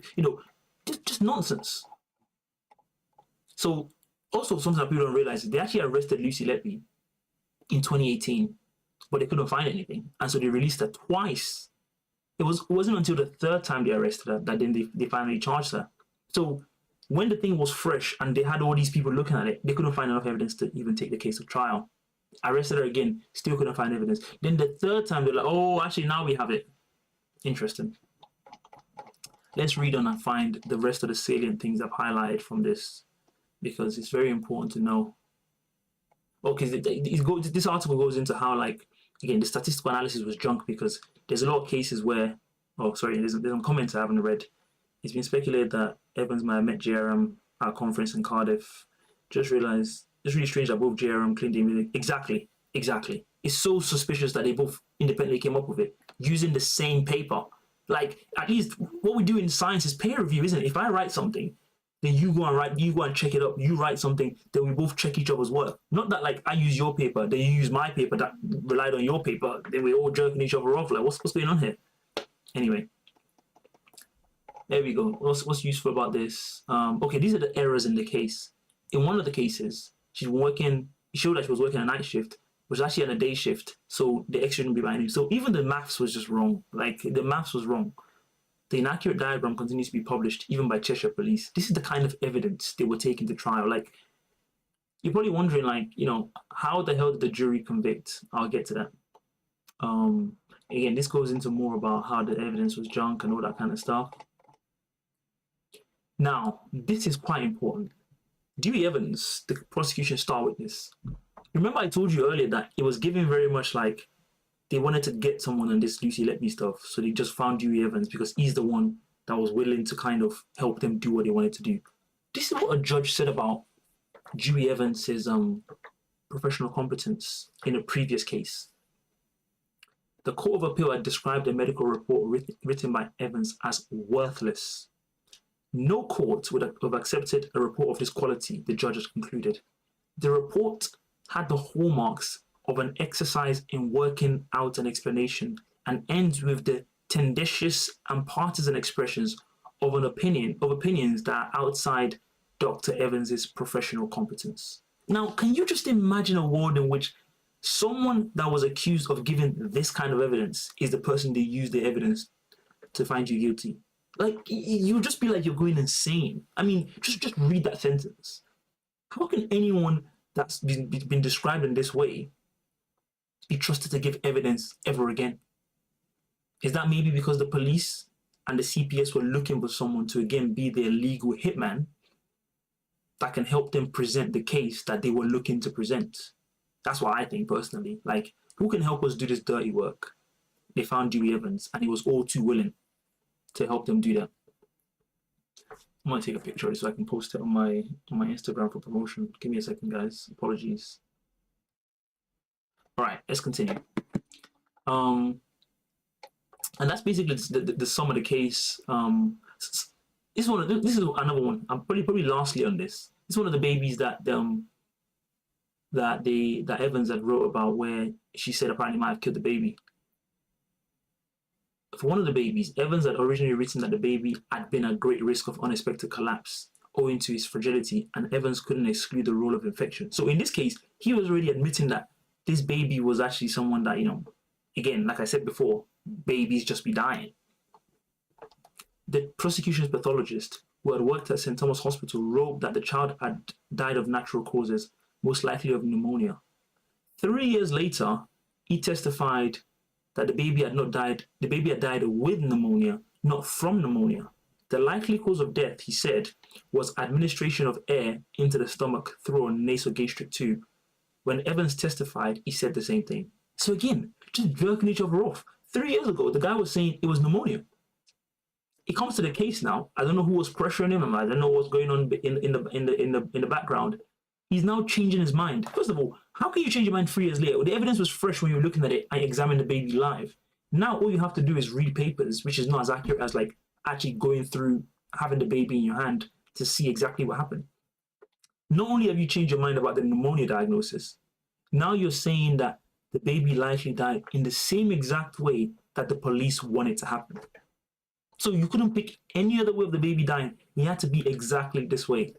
just nonsense. So, also, something that people don't realize is they actually arrested Lucy Letby in 2018, but they couldn't find anything. And so they released her twice. It wasn't until the third time they arrested her that then they finally charged her. So when the thing was fresh and they had all these people looking at it, they couldn't find enough evidence to even take the case to trial. Arrested her again, still couldn't find evidence. Then the third time, they're like, oh, actually, now we have it. Interesting. Let's read on and find the rest of the salient things I've highlighted from this, because it's very important to know. Okay, this article goes into how, like, again, the statistical analysis was junk because there's a lot of cases where, there's some comments I haven't read. It's been speculated that Evans might have met JRM at a conference in Cardiff. Just realized, it's really strange that both JRM claimed the exactly. It's so suspicious that they both independently came up with it using the same paper. Like, at least what we do in science is peer review, isn't it? If I write something, then you go and check it up. You write something, then we both check each other's work. Not that, like, I use your paper, then you use my paper that relied on your paper, then we're all jerking each other off. Like, what's going on here? Anyway, there we go. What's useful about this? Okay, these are the errors in the case. In one of the cases, it showed that she was working a night shift, which was actually on a day shift, so the X shouldn't be binding. So even the maths was just wrong. Like, the maths was wrong. The inaccurate diagram continues to be published, even by Cheshire Police. This is the kind of evidence they were taking to trial. Like, You're probably wondering, like, how the hell did the jury convict? I'll get to that. Again, this goes into more about how the evidence was junk and all that kind of stuff. Now, this is quite important. Dewey Evans, the prosecution star witness. Remember I told you earlier that it was given very much like they wanted to get someone on this Lucy Letby stuff, so they just found Dewey Evans because he's the one that was willing to kind of help them do what they wanted to do. This is what a judge said about Dewey Evans's professional competence in a previous case. The Court of Appeal had described a medical report written by Evans as worthless. No court would have accepted a report of this quality, the judge has concluded. The report had the hallmarks of an exercise in working out an explanation and ends with the tendentious and partisan expressions of opinions that are outside Dr. Evans's professional competence. Now, can you just imagine a world in which someone that was accused of giving this kind of evidence is the person they used the evidence to find you guilty? Like, you'll just be like you're going insane. I mean, just read that sentence. How can anyone that's been described in this way be trusted to give evidence ever again? Is that maybe because the police and the CPS were looking for someone to again be their legal hitman that can help them present the case that they were looking to present? That's what I think personally. Like, who can help us do this dirty work? They found Dewey Evans and he was all too willing to help them do that. I'm gonna take a picture so I can post it on my Instagram for promotion. Give me a second, guys. Apologies. All right, let's continue. And that's basically the sum of the case. This is another one. I'm probably lastly on this. It's one of the babies that Evans had wrote about, where she said apparently might have killed the baby. For one of the babies, Evans had originally written that the baby had been at great risk of unexpected collapse owing to his fragility, and Evans couldn't exclude the role of infection. So in this case, he was already admitting that this baby was actually someone that, again, like I said before, babies just be dying. The prosecution's pathologist, who had worked at St. Thomas Hospital, wrote that the child had died of natural causes, most likely of pneumonia. 3 years later, he testified that the baby had died with pneumonia, not from pneumonia. The likely cause of death, he said, was administration of air into the stomach through a nasogastric tube. When Evans testified, he said the same thing. So again, just jerking each other off. 3 years ago, the guy was saying it was pneumonia. It comes to the case now. I don't know who was pressuring him. I don't know what's going on in the background. He's now changing his mind. First of all, how can you change your mind 3 years later? The evidence was fresh when you were looking at it and examined the baby live. Now all you have to do is read papers, which is not as accurate as like actually going through having the baby in your hand to see exactly what happened. Not only have you changed your mind about the pneumonia diagnosis, now you're saying that the baby likely died in the same exact way that the police want it to happen. So you couldn't pick any other way of the baby dying. It had to be exactly this way.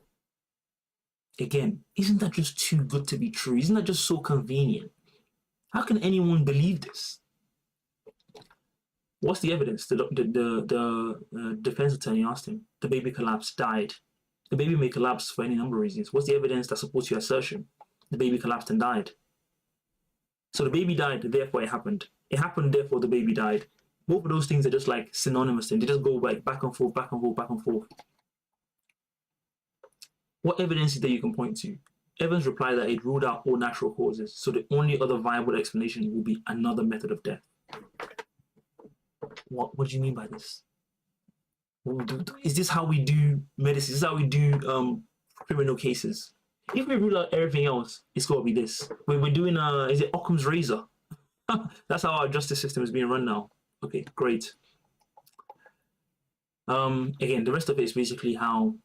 Again, isn't that just too good to be true? Isn't that just so convenient? How can anyone believe this? What's the evidence? The defense attorney asked him. The baby collapsed, died. The baby may collapse for any number of reasons. What's the evidence that supports your assertion? The baby collapsed and died. So the baby died, therefore it happened. It happened, therefore the baby died. Both of those things are just like synonymous things. They just go like back and forth, back and forth, back and forth. What evidence is there you can point to? Evans replied that it ruled out all natural causes, so the only other viable explanation will be another method of death. What do you mean by this? Is this how we do medicine? Is this how we do criminal cases? If we rule out everything else, it's got to be this. We're doing, is it Occam's razor? That's how our justice system is being run now. Okay, great. Again, the rest of it is basically how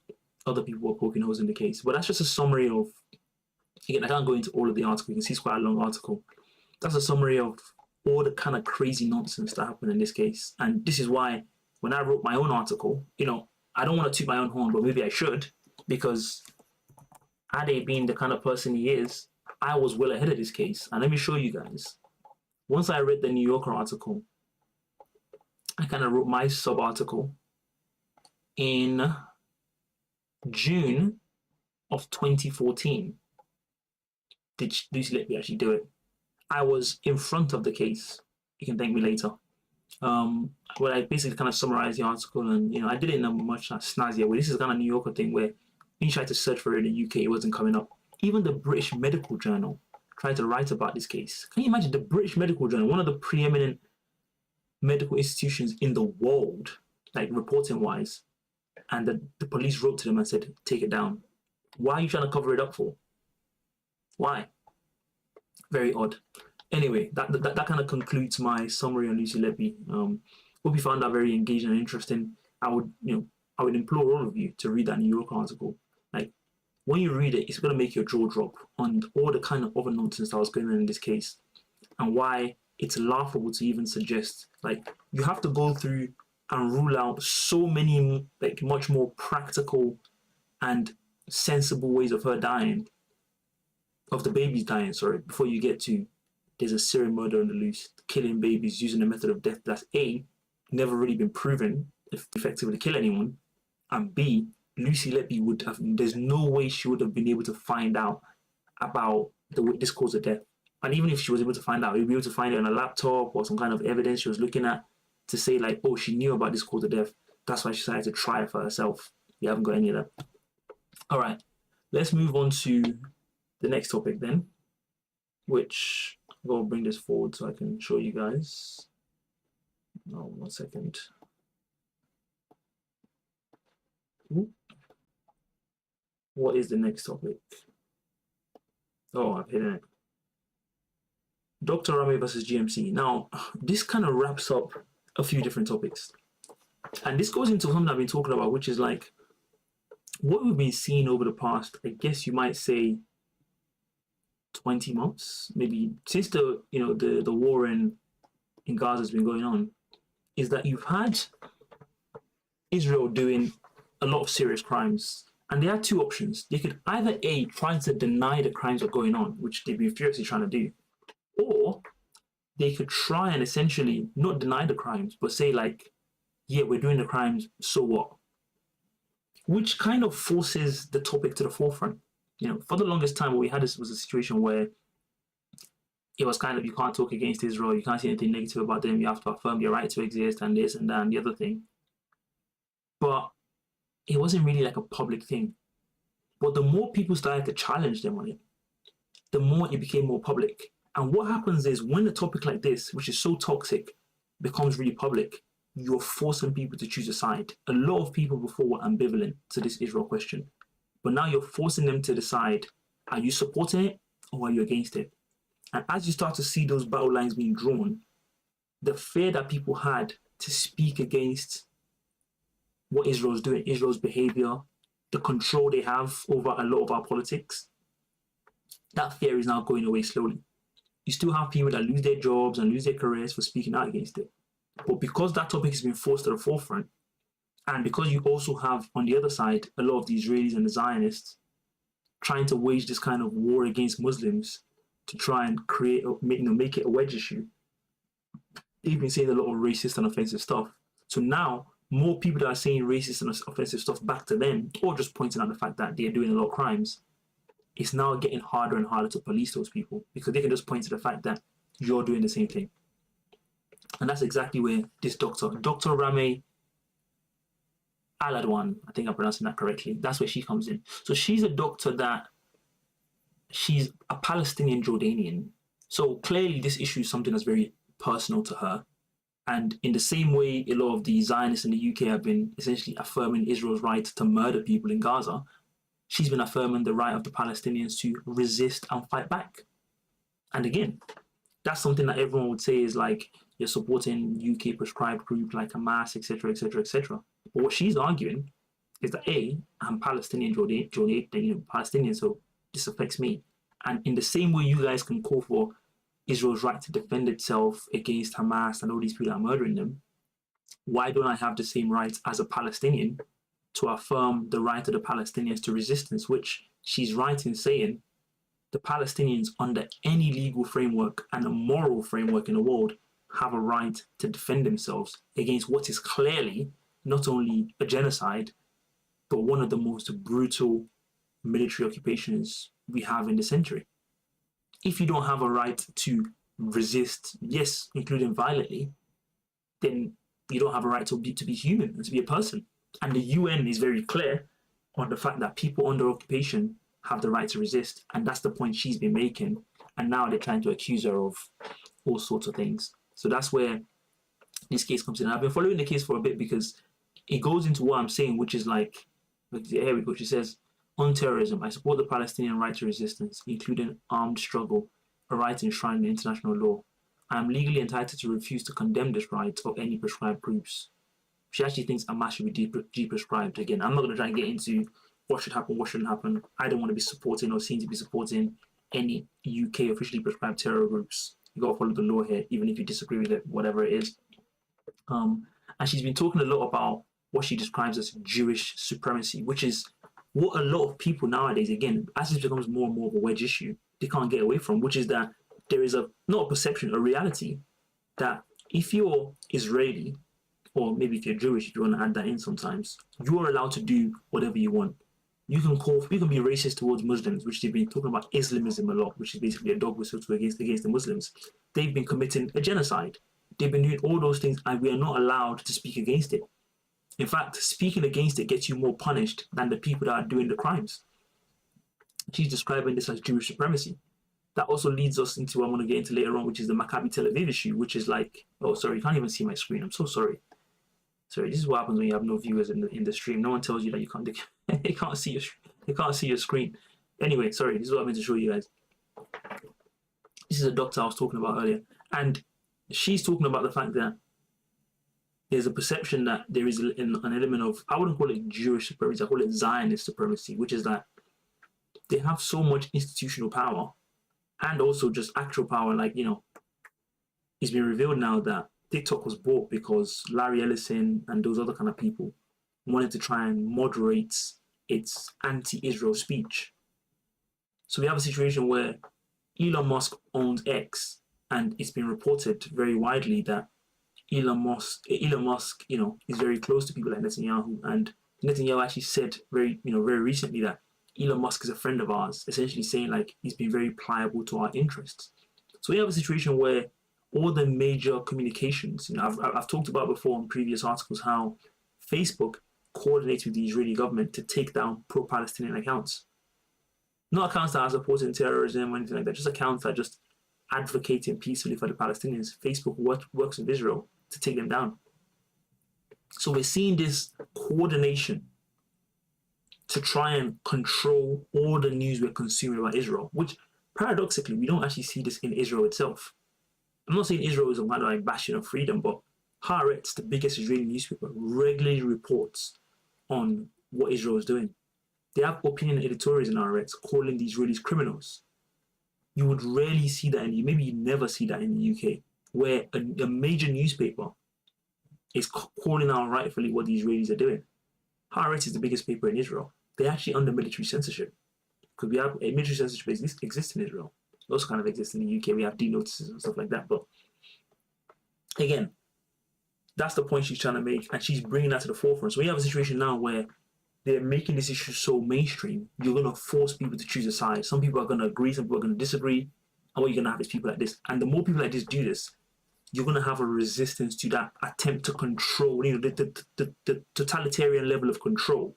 other people are poking holes in the case. But that's just a summary of, again, I can't go into all of the article. You can see it's quite a long article. That's a summary of all the kind of crazy nonsense that happened in this case. And this is why when I wrote my own article, I don't want to toot my own horn, but maybe I should, because Ade being the kind of person he is, I was well ahead of this case. And let me show you guys. Once I read the New Yorker article, I kind of wrote my sub-article in June of 2014. did Lucy Letby actually do it? I was in front of the case. You can thank me later. Where I basically kind of summarized the article, and I did it in a much snazzier way. This is kind of a New Yorker thing where when you tried to search for it in the UK, it wasn't coming up. Even the British Medical Journal tried to write about this case. Can you imagine the British Medical Journal, one of the preeminent medical institutions in the world, like reporting wise, and the police wrote to them and said, take it down. Why are you trying to cover it up for? Why? Very odd. Anyway, that kind of concludes my summary on Lucy Letby. Hope you found that very engaging and interesting. I would implore all of you to read that New York article. Like, when you read it, it's going to make your jaw drop on all the kind of other nonsense that was going on in this case, and why it's laughable to even suggest, like, you have to go through and rule out so many, like, much more practical and sensible ways of her dying, of the babies dying, sorry, before you get to there's a serial murder on the loose, killing babies using a method of death that's A, never really been proven effectively to kill anyone, and B, Lucy Letby would have, there's no way she would have been able to find out about this cause of death. And even if she was able to find out, you'd be able to find it on a laptop or some kind of evidence she was looking at to say, like, oh, she knew about this cause of death. That's why she decided to try it for herself. We haven't got any of that. All right, let's move on to the next topic then, which I'll bring this forward so I can show you guys. Oh, 1 second. Ooh. What is the next topic? Oh, I've hidden it. Dr. Rame versus GMC. Now, this kind of wraps up a few different topics. And this goes into something I've been talking about, which is like what we've been seeing over the past, I guess you might say, 20 months, maybe since the war in Gaza has been going on, is that you've had Israel doing a lot of serious crimes. And they had two options. They could either A, try to deny the crimes are going on, which they've been furiously trying to do, or they could try and essentially not deny the crimes, but say, like, yeah, we're doing the crimes, so what? Which kind of forces the topic to the forefront. For the longest time, what we had was a situation where it was kind of, you can't talk against Israel, you can't say anything negative about them, you have to affirm your right to exist and this and that and the other thing. But it wasn't really like a public thing. But the more people started to challenge them on it, the more it became more public. And what happens is when a topic like this, which is so toxic, becomes really public, you're forcing people to choose a side. A lot of people before were ambivalent to this Israel question. But now you're forcing them to decide, are you supporting it or are you against it? And as you start to see those battle lines being drawn, the fear that people had to speak against what Israel's doing, Israel's behavior, the control they have over a lot of our politics, that fear is now going away slowly. You still have people that lose their jobs and lose their careers for speaking out against it. But because that topic has been forced to the forefront, and because you also have, on the other side, a lot of the Israelis and the Zionists trying to wage this kind of war against Muslims to try and make it a wedge issue, they've been saying a lot of racist and offensive stuff. So now, more people that are saying racist and offensive stuff back to them, or just pointing out the fact that they're doing a lot of crimes, it's now getting harder and harder to police those people because they can just point to the fact that you're doing the same thing. And that's exactly where this Dr. Rame Aladwan, I think I'm pronouncing that correctly, that's where she comes in. So she's a doctor that, she's a Palestinian Jordanian. So clearly this issue is something that's very personal to her. And in the same way a lot of the Zionists in the UK have been essentially affirming Israel's right to murder people in Gaza, she's been affirming the right of the Palestinians to resist and fight back. And again, that's something that everyone would say is like, you're supporting UK prescribed groups like Hamas, etc., etc., etc. But what she's arguing is that A, I'm Palestinian Palestinian, so this affects me. And in the same way you guys can call for Israel's right to defend itself against Hamas and all these people that are murdering them, why don't I have the same rights as a Palestinian to affirm the right of the Palestinians to resistance, which she's right in saying the Palestinians under any legal framework and a moral framework in the world have a right to defend themselves against what is clearly not only a genocide, but one of the most brutal military occupations we have in the century. if you don't have a right to resist, yes, including violently, then you don't have a right to be human and to be a person. And the UN is very clear on the fact that people under occupation have the right to resist, and that's the point she's been making. And now they're trying to accuse her of all sorts of things. So that's where this case comes in. I've been following the case for a bit because it goes into what I'm saying, which is like, here we go. She says, on terrorism, I support the Palestinian right to resistance, including armed struggle, a right enshrined in international law. I am legally entitled to refuse to condemn this right or any prescribed groups. She actually thinks Hamas should be deprescribed. Again, I'm not going to try and get into what should happen, what shouldn't happen. I don't want to be supporting or seen to be supporting any UK officially prescribed terror groups. You got to follow the law here, even if you disagree with it, whatever it is. And she's been talking a lot about what she describes as Jewish supremacy, which is what a lot of people nowadays, again, as this becomes more and more of a wedge issue, they can't get away from, which is that there is not a perception, a reality that if you're Israeli, or maybe if you're Jewish, if you want to add that in sometimes, you're allowed to do whatever you want. You can be racist towards Muslims, which they've been talking about Islamism a lot, which is basically a dog whistle against the Muslims. They've been committing a genocide. They've been doing all those things, and we are not allowed to speak against it. In fact, speaking against it gets you more punished than the people that are doing the crimes. She's describing this as Jewish supremacy. That also leads us into what I'm going to get into later on, which is the Maccabi Tel Aviv issue, which is like, oh, sorry, you can't even see my screen. I'm so sorry. Sorry, this is what happens when you have no viewers in the stream. No one tells you that you can't. They can't see your screen. Anyway, sorry. This is what I meant to show you guys. This is a doctor I was talking about earlier, and she's talking about the fact that there's a perception that there is an element of, I wouldn't call it Jewish supremacy, I call it Zionist supremacy, which is that they have so much institutional power and also just actual power. Like, you know, it's been revealed now that TikTok was bought because Larry Ellison and those other kind of people wanted to try and moderate its anti-Israel speech. So we have a situation where Elon Musk owns X, and it's been reported very widely that Elon Musk, you know, is very close to people like Netanyahu, and Netanyahu actually said very recently that Elon Musk is a friend of ours, essentially saying like he's been very pliable to our interests. So we have a situation where all the major communications, you know, I've talked about before in previous articles how Facebook coordinates with the Israeli government to take down pro-Palestinian accounts. Not accounts that are supporting terrorism or anything like that, just accounts that are just advocating peacefully for the Palestinians. Facebook works with Israel to take them down. So we're seeing this coordination to try and control all the news we're consuming about Israel, which paradoxically, we don't actually see this in Israel itself. I'm not saying Israel is a kind of like bastion of freedom, but Haaretz, the biggest Israeli newspaper, regularly reports on what Israel is doing. They have opinion editorials in Haaretz calling the Israelis criminals. You would rarely see that, maybe you never see that in the UK, where a major newspaper is calling out rightfully what the Israelis are doing. Haaretz is the biggest paper in Israel. They're actually under military censorship, because we have a military censorship exists in Israel. It also kind of exists in the UK. We have D-notices and stuff like that. But again, that's the point she's trying to make, and she's bringing that to the forefront. So we have a situation now where they're making this issue so mainstream, you're going to force people to choose a side. Some people are going to agree, some people are going to disagree, and what you're going to have is people like this. And the more people like this do this, you're going to have a resistance to that attempt to control, you know, the totalitarian level of control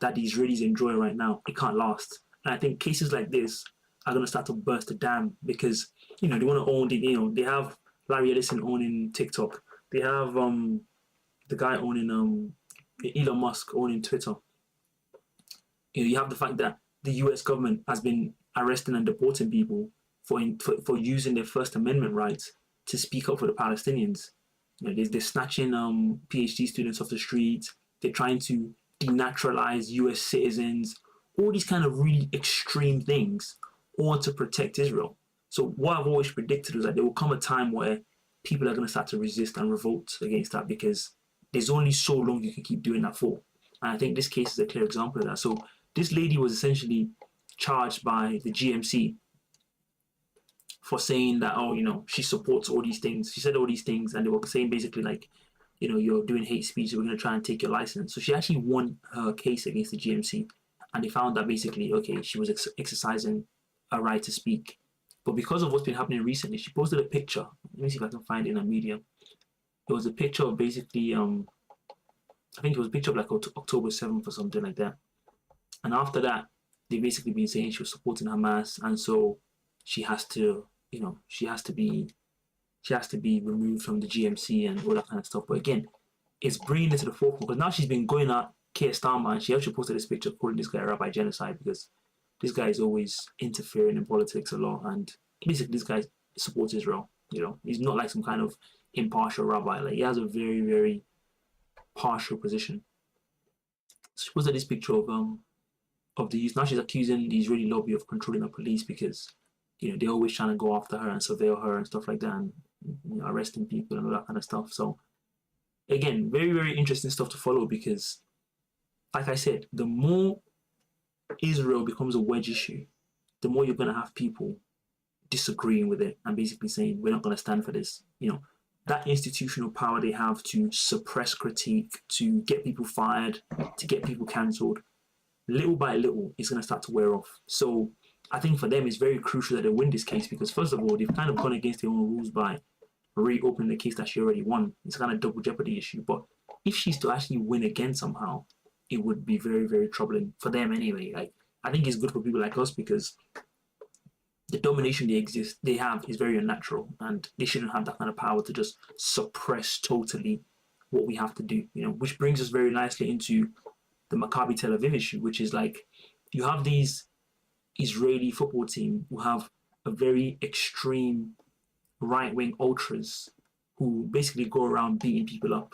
that the Israelis enjoy right now. It can't last. And I think cases like this are going to start to burst the dam because, you know, they want to own the, you know, they have Larry Ellison owning TikTok. They have the guy owning, Elon Musk owning Twitter. You know, you have the fact that the US government has been arresting and deporting people for using their First Amendment rights to speak up for the Palestinians. You know, they're snatching PhD students off the streets. They're trying to denaturalize US citizens. All these kind of really extreme things, all to protect Israel. So what I've always predicted was that there will come a time where people are going to start to resist and revolt against that, because there's only so long you can keep doing that for. And I think this case is a clear example of that. So this lady was essentially charged by the GMC for saying that, oh, you know, she supports all these things. She said all these things, and they were saying basically like, you know, you're doing hate speech, so we're going to try and take your license. So she actually won her case against the GMC, and they found that basically, okay, she was exercising a right to speak But because of what's been happening recently, she posted a picture. Let me see if I can find it in a medium. It was a picture of basically, I think it was a picture of like October 7th or something like that. And after that, they've basically been saying she was supporting Hamas, and so she has to, she has to be removed from the GMC and all that kind of stuff. But again, it's bringing it to the forefront because now she's been going at Keir Starmer, and she actually posted this picture calling this guy a rabbi genocide because this guy is always interfering in politics a lot, and basically this guy supports Israel. He's not like some kind of impartial rabbi. Like, he has a very, very partial position. So she posted this picture of the youth. Now she's accusing the Israeli lobby of controlling the police because they're always trying to go after her and surveil her and stuff like that, and arresting people and all that kind of stuff. So again, very, very interesting stuff to follow because, like I said, the more Israel becomes a wedge issue, the more you're going to have people disagreeing with it and basically saying, we're not going to stand for this. That institutional power they have to suppress critique, to get people fired, to get people cancelled, little by little, it's going to start to wear off. So I think for them, it's very crucial that they win this case because, first of all, they've kind of gone against their own rules by reopening the case that she already won. It's a kind of double jeopardy issue. But if she's to actually win again somehow, it would be very, very troubling for them anyway. Like, I think it's good for people like us because the domination they have is very unnatural, and they shouldn't have that kind of power to just suppress totally what we have to do. Which brings us very nicely into the Maccabi Tel Aviv issue, which is like you have these Israeli football team who have a very extreme right-wing ultras who basically go around beating people up.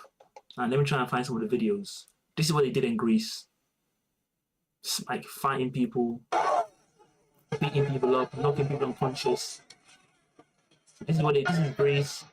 And let me try and find some of the videos. This is what they did in Greece. Like fighting people, beating people up, knocking people unconscious. This is Greece.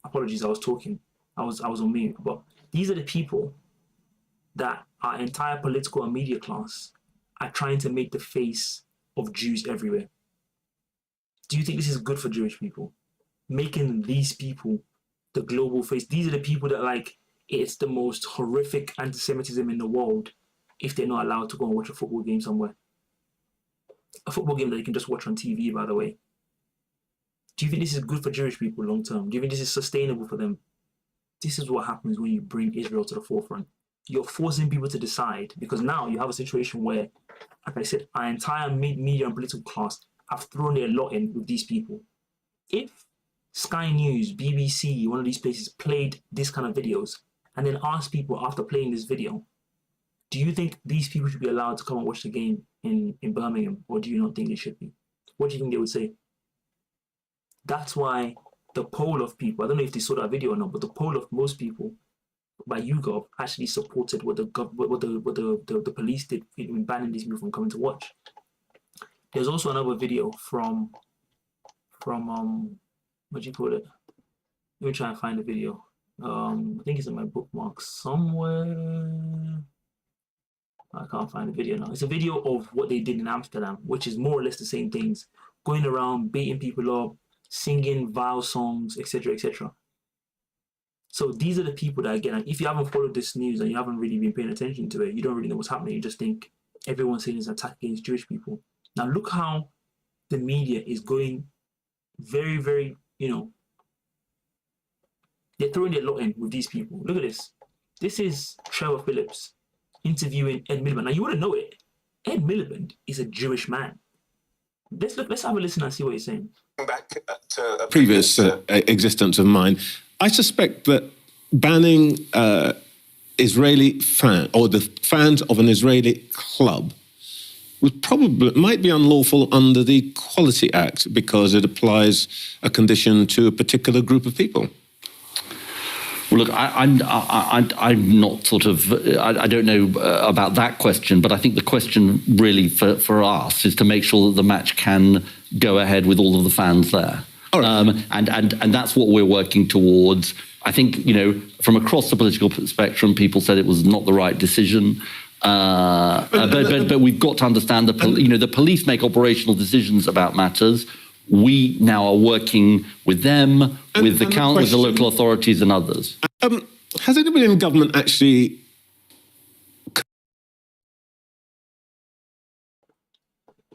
Apologies, I was talking. I was on mute. But these are the people that our entire political and media class are trying to make the face of Jews everywhere. Do you think this is good for Jewish people? Making these people the global face. These are the people that, like, it's the most horrific anti-Semitism in the world if they're not allowed to go and watch a football game somewhere. A football game that you can just watch on TV, by the way. Do you think this is good for Jewish people long term? Do you think this is sustainable for them? This is what happens when you bring Israel to the forefront. You're forcing people to decide, because now you have a situation where, like I said, our entire media and political class have thrown their lot in with these people. If Sky News, BBC, one of these places played this kind of videos and then asked people after playing this video, do you think these people should be allowed to come and watch the game in Birmingham, or do you not think they should be? What do you think they would say? That's why the poll of people, I don't know if they saw that video or not, but the poll of most people by YouGov actually supported what the police did in banning these people from coming to watch. There's also another video from what do you call it? Let me try and find the video. I think it's in my bookmarks somewhere. I can't find the video now. It's a video of what they did in Amsterdam, which is more or less the same things, going around beating people up, singing vile songs, etc., etc. So these are the people that, again, if you haven't followed this news and you haven't really been paying attention to it, you don't really know what's happening. You just think everyone's saying it's an attack against Jewish people. Now look how the media is going very, very, They're throwing their lot in with these people. Look at this. This is Trevor Phillips interviewing Ed Miliband. Now, you wouldn't know it. Ed Miliband is a Jewish man. Let's have a listen and see what he's saying. Back to a previous existence of mine, I suspect that banning Israeli fan or the fans of an Israeli club might be unlawful under the Equality Act because it applies a condition to a particular group of people. Well, look, I'm not sort of, I don't know about that question, but I think the question really for us is to make sure that the match can go ahead with all of the fans there. All right. And that's what we're working towards. I think, you know, from across the political spectrum, people said it was not the right decision. But we've got to understand the police make operational decisions about matters. We now are working with them, with the local authorities and others. Has anybody in government actually...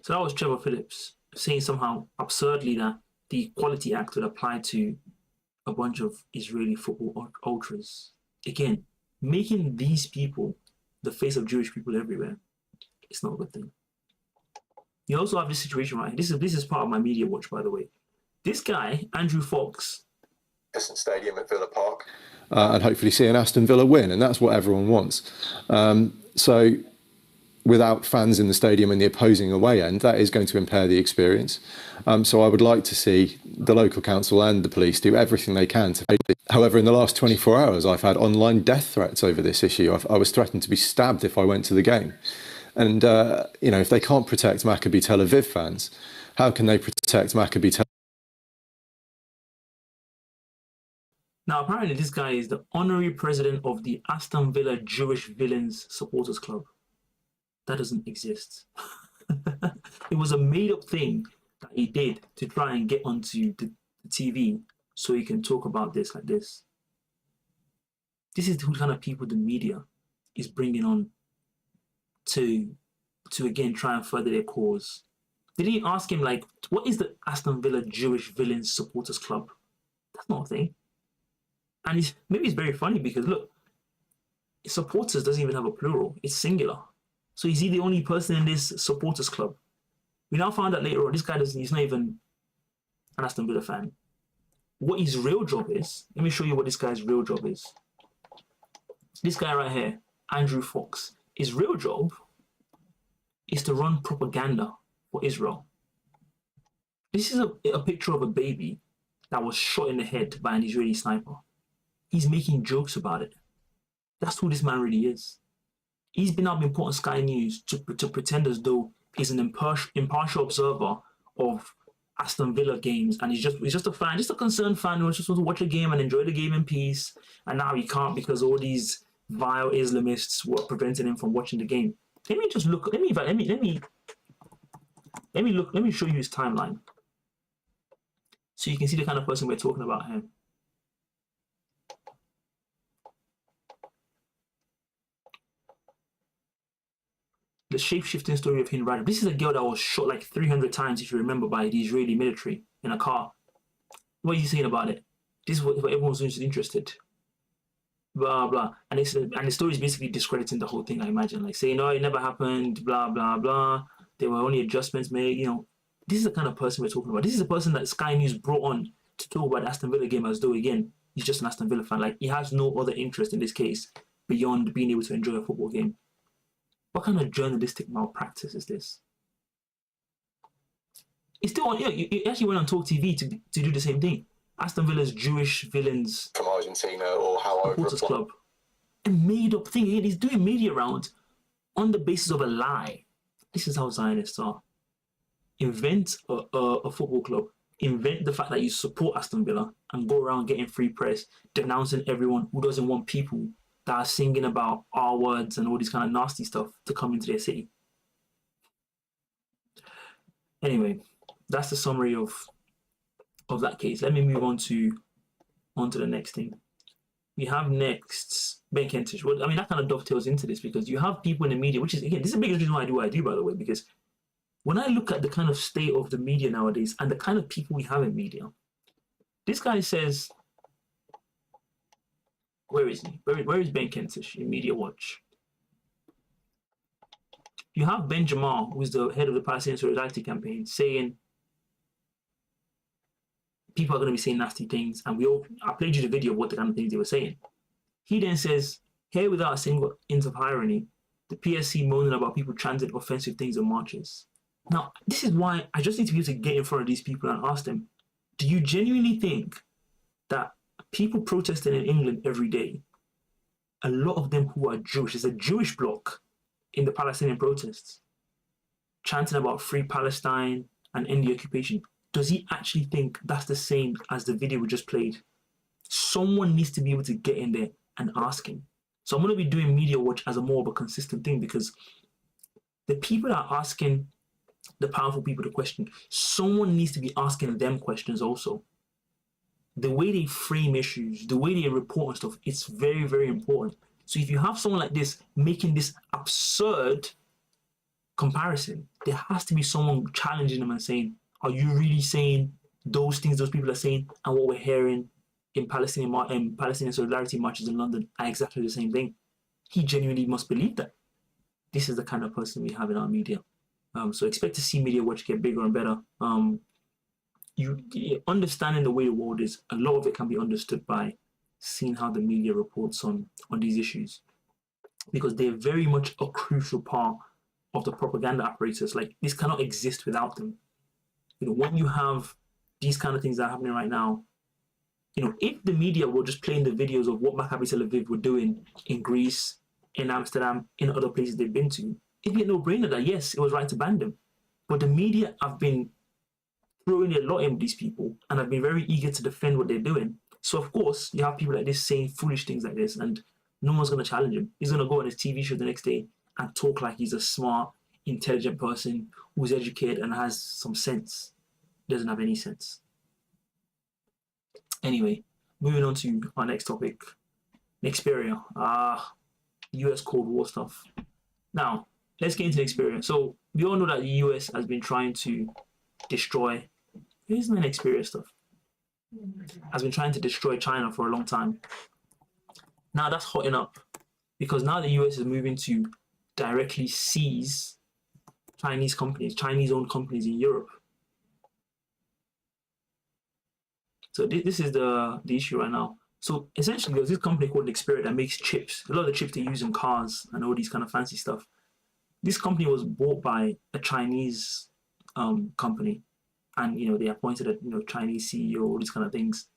So that was Trevor Phillips saying somehow absurdly that the Equality Act would apply to a bunch of Israeli football ultras. Again, making these people the face of Jewish people everywhere, it's not a good thing. You also have this situation, right? This is part of my media watch, by the way. This guy, Andrew Fox, Stadium at Villa Park, and hopefully see an Aston Villa win, and that's what everyone wants. So without fans in the stadium and the opposing away end, that is going to impair the experience. So I would like to see the local council and the police do everything they can to... However, in the last 24 hours, I've had online death threats over this issue. I was threatened to be stabbed if I went to the game. And, you know, if they can't protect Maccabi Tel Aviv fans, how can they protect Maccabi Tel Aviv? Now, apparently this guy is the honorary president of the Aston Villa Jewish Villains Supporters Club. That doesn't exist. It was a made-up thing that he did to try and get onto the TV so he can talk about this like this. This is the kind of people the media is bringing on to again try and further their cause. They didn't ask him, like, what is the Aston Villa Jewish Villains Supporters Club? That's not a thing. And maybe it's very funny because, look, supporters doesn't even have a plural. It's singular. So is he the only person in this supporters club? We now found out later on, this guy he's not even an Aston Villa fan. What his real job is, let me show you what this guy's real job is. This guy right here, Andrew Fox, his real job is to run propaganda for Israel. This is a picture of a baby that was shot in the head by an Israeli sniper. He's making jokes about it. That's who this man really is. He's been put on Sky News to pretend as though he's an impartial observer of Aston Villa games, and he's just a fan, just a concerned fan who just wants to watch a game and enjoy the game in peace. And now he can't because all these vile Islamists were preventing him from watching the game. Let me just look. Let me show you his timeline, so you can see the kind of person we're talking about here. The shape-shifting story of Hind Radar. This is a girl that was shot like 300 times, if you remember, by the Israeli military in a car. What are you saying about it? This is what everyone's interested. Blah, blah. And the story is basically discrediting the whole thing, I imagine. Like saying, no, it never happened, blah, blah, blah. There were only adjustments made, you know. This is the kind of person we're talking about. This is the person that Sky News brought on to talk about the Aston Villa game as though, again, he's just an Aston Villa fan. Like, he has no other interest in this case beyond being able to enjoy a football game. What kind of journalistic malpractice is this? It's still on, you actually went on Talk TV to do the same thing. Aston Villa's Jewish Villains from Argentina, or how Supporters Club. A made-up thing. He's doing media rounds on the basis of a lie. This is how Zionists are. Invent a football club. Invent the fact that you support Aston Villa and go around getting free press, denouncing everyone who doesn't want people that are singing about R words and all this kind of nasty stuff to come into their city. Anyway, that's the summary of that case. Let me move on to the next thing. We have next Ben Kentish. Well, I mean, that kind of dovetails into this because you have people in the media, which is, again, this is the biggest reason why I do what I do, by the way, because when I look at the kind of state of the media nowadays and the kind of people we have in media, this guy says Where is he? Where is Ben Kentish in Media Watch? You have Ben Jamal, who's the head of the Palestinian Solidarity Campaign, saying people are going to be saying nasty things, and I played you the video of what the kind of things they were saying. He then says, here without a single hint of irony, the PSC moaning about people chanting offensive things on marches. Now, this is why I just need to be able to get in front of these people and ask them, do you genuinely think that people protesting in England every day, a lot of them who are Jewish, there's a Jewish bloc in the Palestinian protests, chanting about free Palestine and end the occupation, does he actually think that's the same as the video we just played? Someone needs to be able to get in there and ask him. So I'm going to be doing Media Watch as a more of a consistent thing, because the people that are asking the powerful people the question, someone needs to be asking them questions also. The way they frame issues, the way they report on stuff, it's very, very important. So if you have someone like this making this absurd comparison, there has to be someone challenging them and saying, are you really saying those things those people are saying and what we're hearing in Palestinian solidarity marches in London are exactly the same thing? He genuinely must believe that. This is the kind of person we have in our media. So expect to see Media Watch get bigger and better. Understanding the way the world is, a lot of it can be understood by seeing how the media reports on these issues, because they're very much a crucial part of the propaganda apparatus. Like, this cannot exist without them. When you have these kind of things that are happening right now, if the media were just playing the videos of what Maccabi Tel Aviv were doing in Greece, in Amsterdam, in other places they've been to, it'd be a no-brainer that yes, it was right to ban them. But the media have been throwing a lot in these people and have been very eager to defend what they're doing. So of course, you have people like this saying foolish things like this, and no one's going to challenge him. He's going to go on his TV show the next day and talk like he's a smart, intelligent person who's educated and has some sense. Doesn't have any sense. Anyway, moving on to our next topic, Xperia. US Cold War stuff. Now, let's get into Xperia. So we all know that the US has been trying to destroy, here's my Xperia stuff, has been trying to destroy China for a long time. Now that's hotting up, because now the US is moving to directly seize Chinese companies, Chinese-owned companies in Europe. So this is the issue right now. So essentially, there's this company called Xperia that makes chips. A lot of the chips they use in cars and all these kind of fancy stuff. This company was bought by a Chinese company, and they appointed a Chinese CEO, all these kind of things.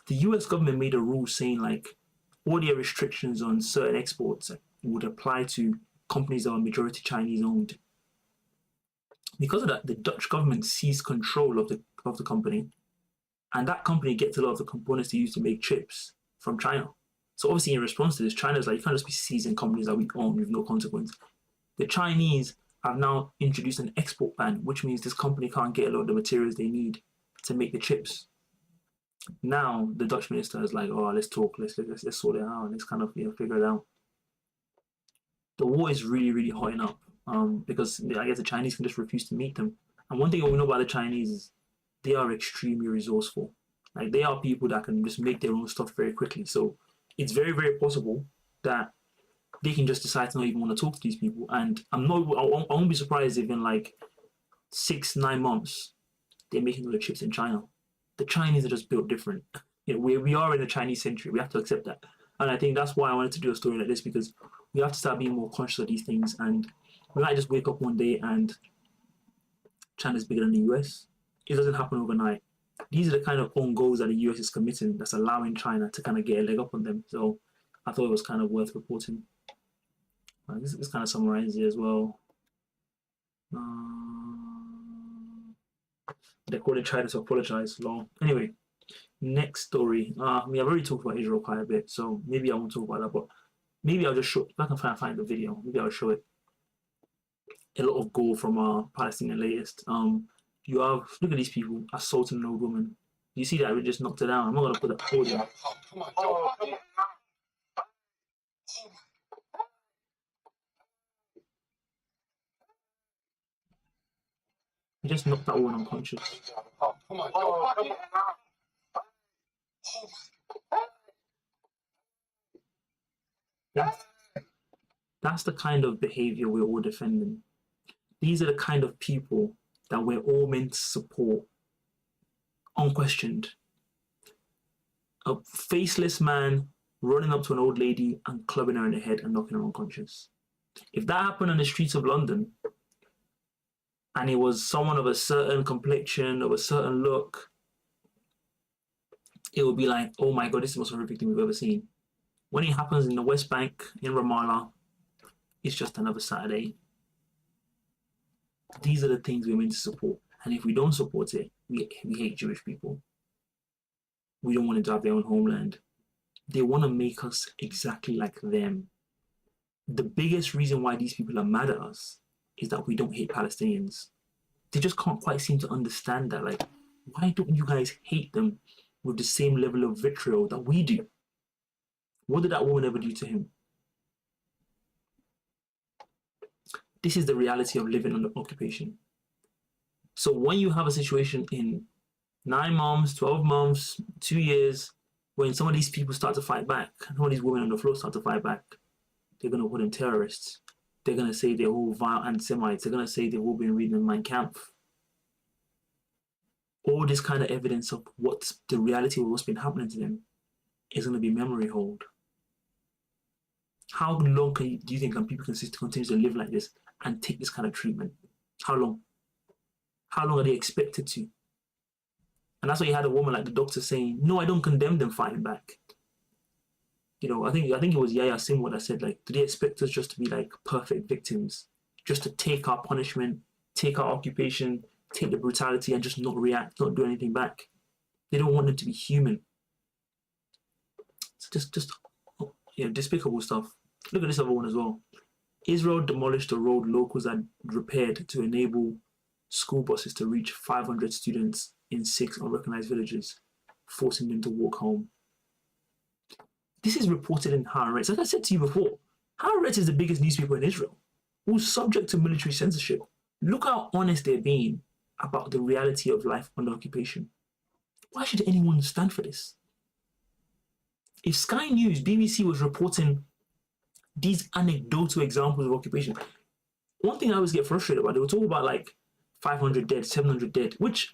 The US government made a rule saying like all their restrictions on certain exports would apply to companies that are majority Chinese owned. Because of that, the Dutch government seized control of the company. And that company gets a lot of the components they use to make chips from China. So obviously in response to this, China's like, you can't just be seizing companies that we own with no consequence. The Chinese have now introduced an export ban, which means this company can't get a lot of the materials they need to make the chips. Now the Dutch minister is like, oh, let's talk, let's sort it out, and let's kind of figure it out. The war is really, really hotting up because I guess the Chinese can just refuse to meet them. And one thing we know about the Chinese is they are extremely resourceful. Like, they are people that can just make their own stuff very quickly. So it's very, very possible that they can just decide to not even want to talk to these people. And I won't be surprised if in like 6-9 months they're making all the chips in China. The Chinese are just built different. We are in the Chinese century. We have to accept that. And I think that's why I wanted to do a story like this, because we have to start being more conscious of these things. And we might just wake up one day and China's bigger than the US. It doesn't happen overnight. These are the kind of own goals that the US is committing that's allowing China to kind of get a leg up on them. So I thought it was kind of worth reporting. This kind of summarizes it as well. They called it China to apologize. Long. Anyway, next story. I've already talked about Israel quite a bit, so maybe I won't talk about that, but maybe I'll just show, if I can find the video, maybe I'll show it. A lot of gold from our Palestinian latest. You have, look at these people assaulting an old woman. You see that? We just knocked her down. I'm not going to put that audio. Come on. We just knocked that woman unconscious. Come on. That's the kind of behavior we're all defending. These are the kind of people that we're all meant to support, unquestioned. A faceless man running up to an old lady and clubbing her in the head and knocking her unconscious. If that happened on the streets of London, and it was someone of a certain complexion, of a certain look, it would be like, oh my God, this is the most horrific thing we've ever seen. When it happens in the West Bank, in Ramallah, it's just another Saturday. These are the things we're meant to support. And if we don't support it, we hate Jewish people. We don't want them to have their own homeland. They want to make us exactly like them. The biggest reason why these people are mad at us is that we don't hate Palestinians. They just can't quite seem to understand that. Like, why don't you guys hate them with the same level of vitriol that we do? What did that woman ever do to him? This is the reality of living under occupation. So when you have a situation in 9 months, 12 months, 2 years, when some of these people start to fight back, some of these women on the floor start to fight back, they're going to call them terrorists. They're going to say they're all vile anti-Semites. They're going to say they've all been reading Mein Kampf. All this kind of evidence of what's the reality of what's been happening to them is going to be memory hold. How long do you think people can continue to live like this and take this kind of treatment? How long? How long are they expected to? And that's why you had a woman like the doctor saying, no, I don't condemn them fighting back. You know, I think it was Yahya Sinwar that said, like, do they expect us just to be like perfect victims? Just to take our punishment, take our occupation, take the brutality and just not react, not do anything back. They don't want them to be human. It's just despicable stuff. Look at this other one as well. Israel demolished a road locals had repaired to enable school buses to reach 500 students in 6 unrecognized villages, forcing them to walk home. This is reported in Haaretz. As I said to you before, Haaretz is the biggest newspaper in Israel, who's subject to military censorship. Look how honest they're being about the reality of life under occupation. Why should anyone stand for this? If Sky News, BBC was reporting these anecdotal examples of occupation, one thing I always get frustrated about, they were talking about like 500 dead, 700 dead, which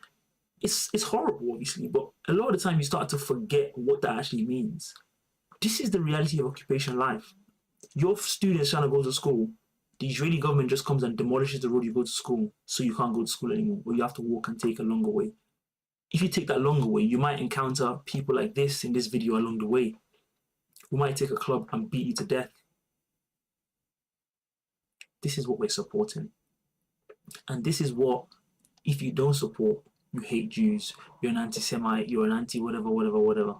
it's horrible, obviously, but a lot of the time you start to forget what that actually means. This is the reality of occupation life. Your students trying to go to school, the Israeli government just comes and demolishes the road you go to school, so you can't go to school anymore, or you have to walk and take a longer way. If you take that longer way, you might encounter people like this in this video along the way, who might take a club and beat you to death. This is what we're supporting. And this is what, if you don't support, you hate Jews, you're an anti-Semite, you're an anti-whatever.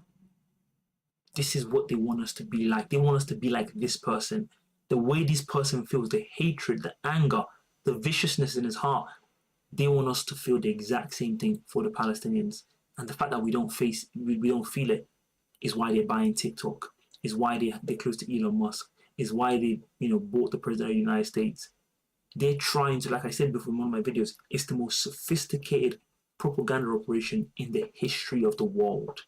This is what they want us to be like. They want us to be like this person. The way this person feels, the hatred, the anger, the viciousness in his heart, they want us to feel the exact same thing for the Palestinians. And the fact that we don't feel it is why they're buying TikTok, is why they're close to Elon Musk, is why they bought the president of the United States. They're trying to, like I said before in one of my videos, it's the most sophisticated propaganda operation in the history of the world.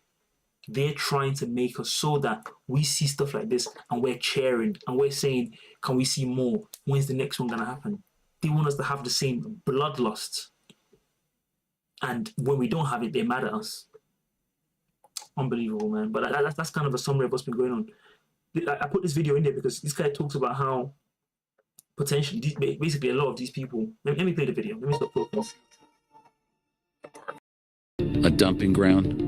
They're trying to make us so that we see stuff like this and we're cheering and we're saying, can we see more? When's the next one going to happen? They want us to have the same bloodlust. And when we don't have it, they're mad at us. Unbelievable, man. But that's kind of a summary of what's been going on. I put this video in there because this guy talks about how potentially, basically a lot of these people, let me play the video. Let me stop talking. A dumping ground.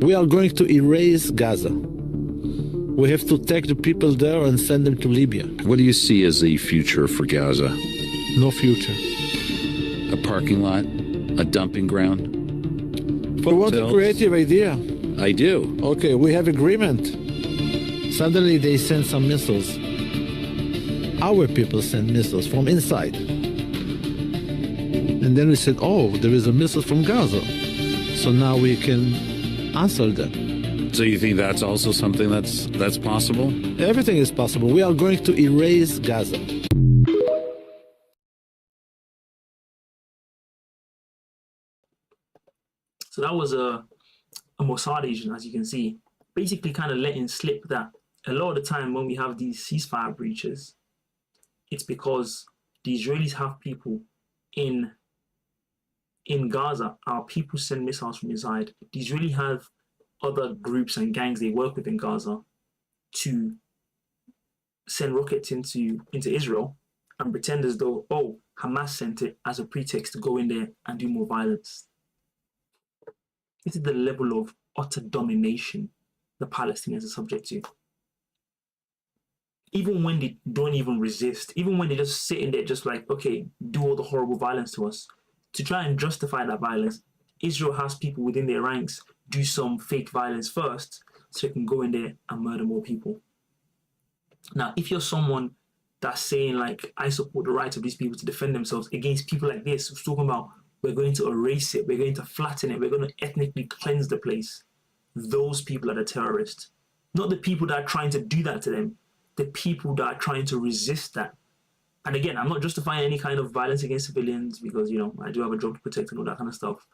We are going to erase Gaza. We have to take the people there and send them to Libya. What do you see as the future for Gaza? No future. A parking lot? A dumping ground? We want a creative idea. I do. Okay, we have agreement. Suddenly they send some missiles. Our people send missiles from inside. And then we said, oh, there is a missile from Gaza. So now we can answer them. So you think that's also something that's possible? Everything is possible. We are going to erase Gaza. So that was a Mossad agent, as you can see, basically kind of letting slip that a lot of the time when we have these ceasefire breaches, it's because the Israelis have people in Gaza. Our people send missiles from inside. The Israelis have other groups and gangs they work with in Gaza to send rockets into Israel and pretend as though, oh, Hamas sent it as a pretext to go in there and do more violence. This is the level of utter domination the Palestinians are subject to. Even when they don't even resist, even when they're just sitting there just like, okay, do all the horrible violence to us, to try and justify that violence, Israel has people within their ranks do some fake violence first so they can go in there and murder more people. Now, if you're someone that's saying like, I support the rights of these people to defend themselves against people like this, who's talking about we're going to erase it, we're going to flatten it, we're going to ethnically cleanse the place, those people are the terrorists. Not the people that are trying to do that to them, the people that are trying to resist that. And again, I'm not justifying any kind of violence against civilians because, you know, I do have a job to protect and all that kind of stuff.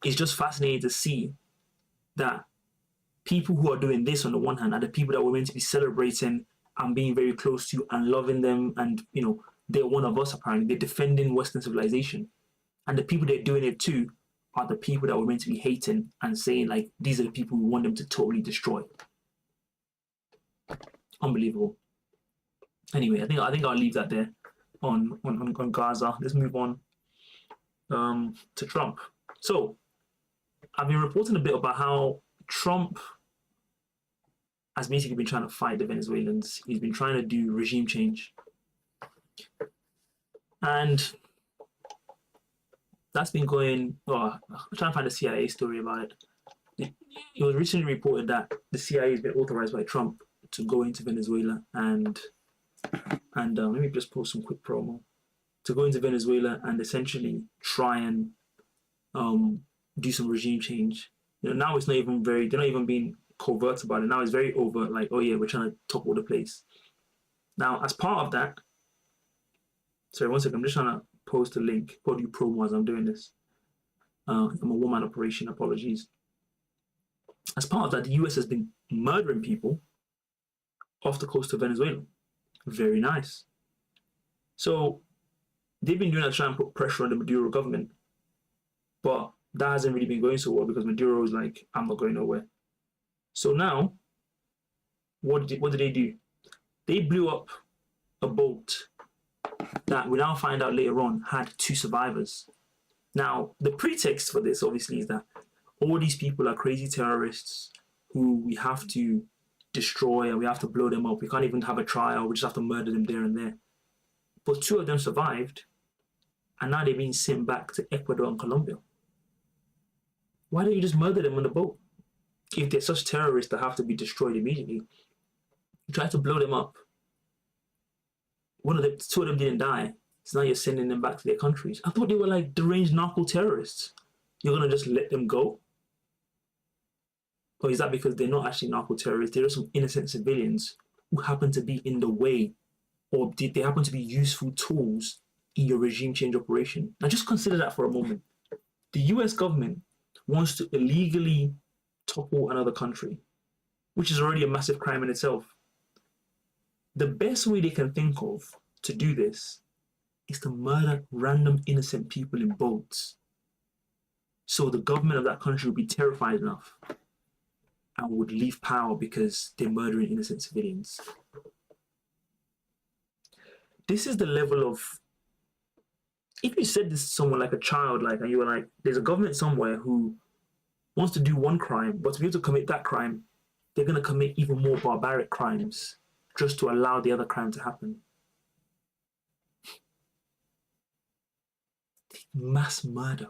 It's just fascinating to see that people who are doing this on the one hand are the people that we're meant to be celebrating and being very close to and loving them. And, you know, they're one of us apparently. They're defending Western civilization. And the people they're doing it to are the people that we're meant to be hating and saying, like, these are the people we want them to totally destroy. Unbelievable. Anyway, I think I'll leave that there on Gaza. Let's move on to Trump. So I've been reporting a bit about how Trump has basically been trying to fight the Venezuelans. He's been trying to do regime change. And that's been going, I'm trying to find a CIA story about it. It was recently reported that the CIA has been authorized by Trump to go into Venezuela and let me just post some quick promo, to go into Venezuela and essentially try and do some regime change. You know, now it's not even they're not even being covert about it. Now it's very overt, like, oh yeah, we're trying to topple the place. Now, as part of that, sorry, one second, I'm just trying to post a link, or do promo as I'm doing this. I'm a one-man operation, apologies. As part of that, the US has been murdering people off the coast of Venezuela. Very nice. So they've been doing that to try and put pressure on the Maduro government, but that hasn't really been going so well because Maduro is like, I'm not going nowhere. So now, what did they do? They blew up a boat that we now find out later on had 2 survivors. Now, the pretext for this obviously is that all these people are crazy terrorists who we have to destroy and we have to blow them up. We can't even have a trial. We just have to murder them there and there. But 2 of them survived, and now they're being sent back to Ecuador and Colombia. Why don't you just murder them on the boat? If they're such terrorists that have to be destroyed immediately, you try to blow them up. 2 of them didn't die, so now you're sending them back to their countries. I thought they were like deranged narco terrorists. You're gonna just let them go? Or is that because they're not actually narco terrorists? There are some innocent civilians who happen to be in the way, or they happen to be useful tools in your regime change operation. Now just consider that for a moment. The US government wants to illegally topple another country, which is already a massive crime in itself. The best way they can think of to do this is to murder random innocent people in boats. So the government of that country would be terrified enough and would leave power because they're murdering innocent civilians. This is the level of, if you said this to someone like a child, like, and you were like, there's a government somewhere who wants to do one crime, but to be able to commit that crime, they're going to commit even more barbaric crimes just to allow the other crime to happen. Mass murder.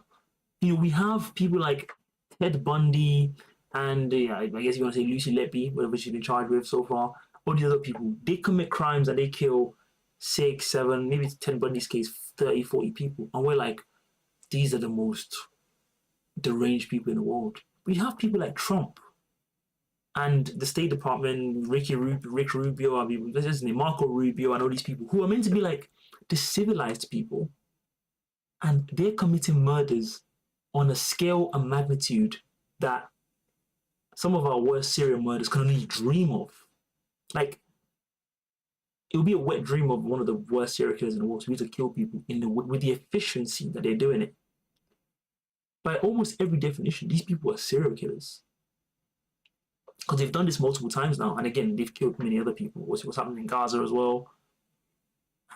You know, we have people like Ted Bundy and I guess you want to say Lucy Letby, whatever she's been charged with so far. All these other people, they commit crimes and they kill 6, 7, maybe Ted Bundy's case, 30, 40 people. And we're like, these are the most deranged people in the world. We have people like Trump and the State Department, Rick Rubio, what's his name, Marco Rubio, and all these people who are meant to be like the civilized people, and they're committing murders on a scale and magnitude that some of our worst serial murders can only dream of. Like, it would be a wet dream of one of the worst serial killers in the world to be to kill people with the efficiency that they're doing it. By almost every definition, these people are serial killers. Because they've done this multiple times now. And again, they've killed many other people. What's happening in Gaza as well.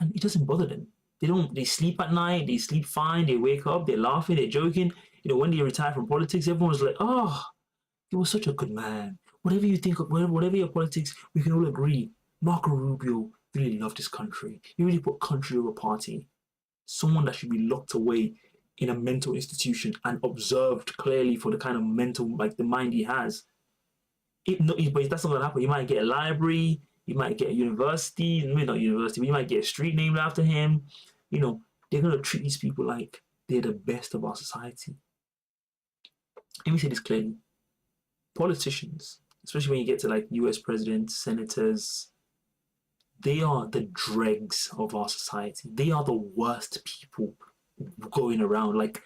And it doesn't bother them. They sleep at night, they sleep fine, they wake up, they're laughing, they're joking. You know, when they retire from politics, everyone's like, oh, he was such a good man. Whatever you think of, whatever your politics, we can all agree. Marco Rubio really loved his country. He really put country over party. Someone that should be locked away in a mental institution and observed clearly for the kind of mental, like the mind he has. But that's not gonna happen. You might get a library, you might get a university, maybe not university, but you might get a street named after him. You know, they're gonna treat these people like they're the best of our society. Let me say this clearly. Politicians, especially when you get to like US presidents, senators, they are the dregs of our society. They are the worst people going around. Like,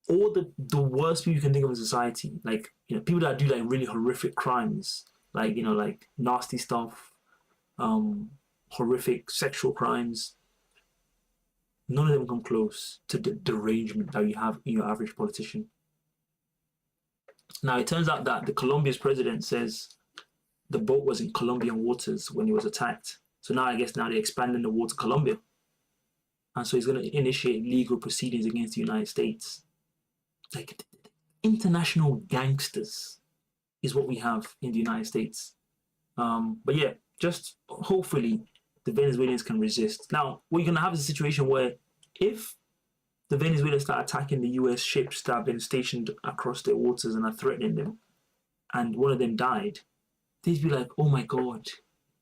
all the worst people you can think of in society, like, you know, people that do like really horrific crimes, like, you know, like nasty stuff, horrific sexual crimes. None of them come close to the derangement that you have in your average politician. Now, it turns out that the Colombia's president says the boat was in Colombian waters when he was attacked. So now I guess now they're expanding the war to Colombia. And so he's going to initiate legal proceedings against the United States. Like, international gangsters is what we have in the United States. But yeah, just hopefully the Venezuelans can resist. Now, what you're going to have is a situation where if the Venezuelans start attacking the US ships that have been stationed across their waters and are threatening them, and one of them died, they'd be like, oh my God,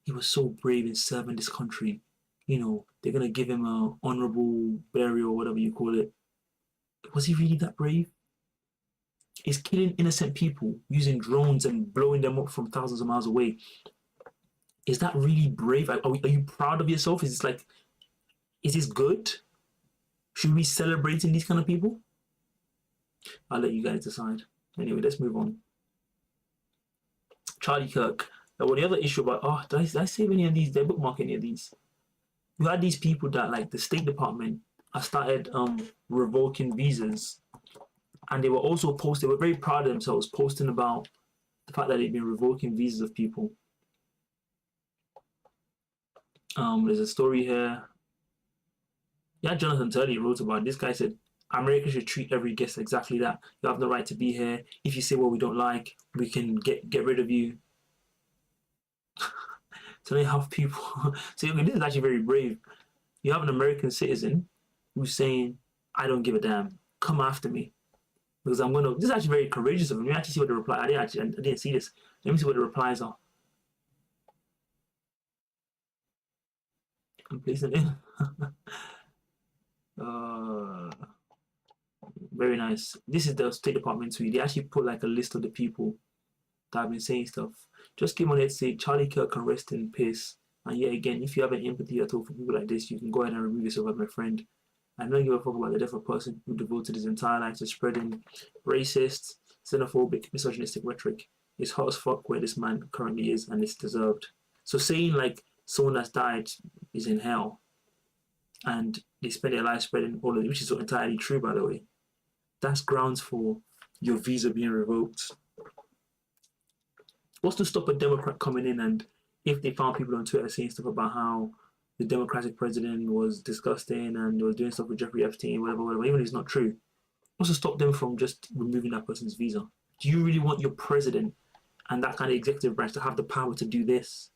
he was so brave in serving this country. You know, they're going to give him an honorable burial, whatever you call it. Was he really that brave? Is killing innocent people using drones and blowing them up from thousands of miles away, is that really brave? Are you proud of yourself? Is this good? Should we be celebrating these kind of people? I'll let you guys decide. Anyway, let's move on. Charlie Kirk. Now, the other issue about, did I save any of these? Did I bookmark any of these? You had these people that, like, the State Department has started revoking visas. And they were also they were very proud of themselves, posting about the fact that they've been revoking visas of people. There's a story here. Yeah, Jonathan Turley wrote about it. This guy said, America should treat every guest exactly that. You have the right to be here. If you say what we don't like, we can get rid of you. So they have people. So this is actually very brave. You have an American citizen who's saying, I don't give a damn. Come after me. Because I'm going to, this is actually very courageous of him. Let me actually see what the reply, I didn't see this. Let me see what the replies are. I'm placing it in. Very nice. This is the State Department tweet. They actually put like a list of the people that have been saying stuff. Just came on here to say, Charlie Kirk can rest in peace. And yet again, if you have an empathy at all for people like this, you can go ahead and remove yourself as my friend. I don't give a fuck about the death of a person who devoted his entire life to spreading racist, xenophobic, misogynistic rhetoric. It's hot as fuck where this man currently is, and it's deserved. So saying like someone that's died is in hell, and they spend their life spreading all of it, which is not entirely true, by the way, that's grounds for your visa being revoked. What's to stop a Democrat coming in and if they found people on Twitter saying stuff about how the Democratic president was disgusting and they were doing stuff with Jeffrey Epstein, whatever, even if it's not true, what's to stop them from just removing that person's visa? Do you really want your president and that kind of executive branch to have the power to do this?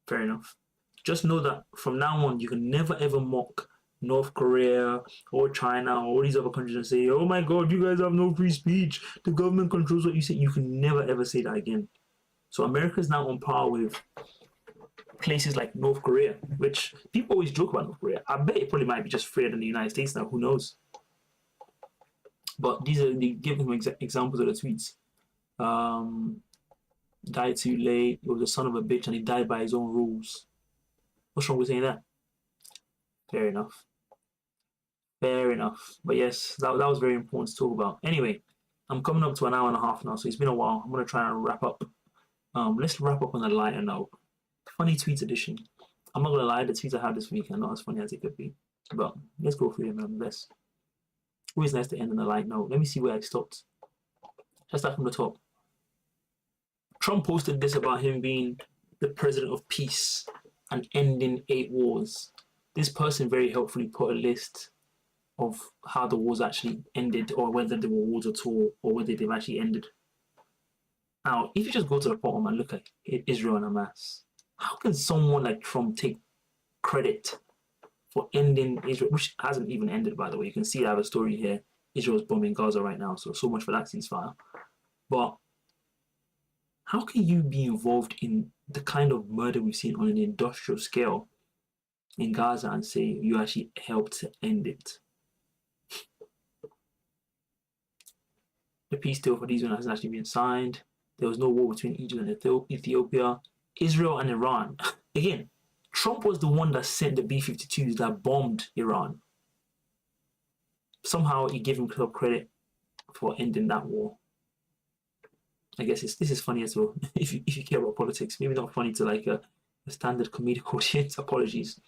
Fair enough. Just know that from now on, you can never ever mock North Korea or China or all these other countries and say, oh my God, you guys have no free speech. The government controls what you say. You can never ever say that again. So America is now on par with places like North Korea, which people always joke about North Korea. I bet it probably might be just freer than the United States now. Who knows? But these are, they give them examples of the tweets. Died too late. He was a son of a bitch and he died by his own rules. What's wrong with saying that? Fair enough. Fair enough. But yes, that was very important to talk about. Anyway, I'm coming up to an hour and a half now, so it's been a while. I'm going to try and wrap up. Let's wrap up on a lighter note. Funny tweets edition. I'm not gonna lie, the tweets I had this week are not as funny as it could be. But let's go through them nonetheless. Always nice to end on a light note. Let me see where I stopped. Let's start from the top. Trump posted this about him being the president of peace and ending 8 wars. This person very helpfully put a list of how the wars actually ended, or whether there were wars at all, or whether they've actually ended. Now, if you just go to the bottom and look at Israel and Hamas, how can someone like Trump take credit for ending Israel, which hasn't even ended, by the way? You can see I have a story here. Israel's bombing Gaza right now, so much for that ceasefire. But how can you be involved in the kind of murder we've seen on an industrial scale in Gaza and say you actually helped to end it? The peace deal for these one hasn't actually been signed. There was no war between Egypt and Ethiopia. Israel and Iran. Again, Trump was the one that sent the B-52s that bombed Iran. Somehow you give him credit for ending that war. I guess this is funny as well. If you care about politics, maybe not funny to like a standard comedic audience. Apologies.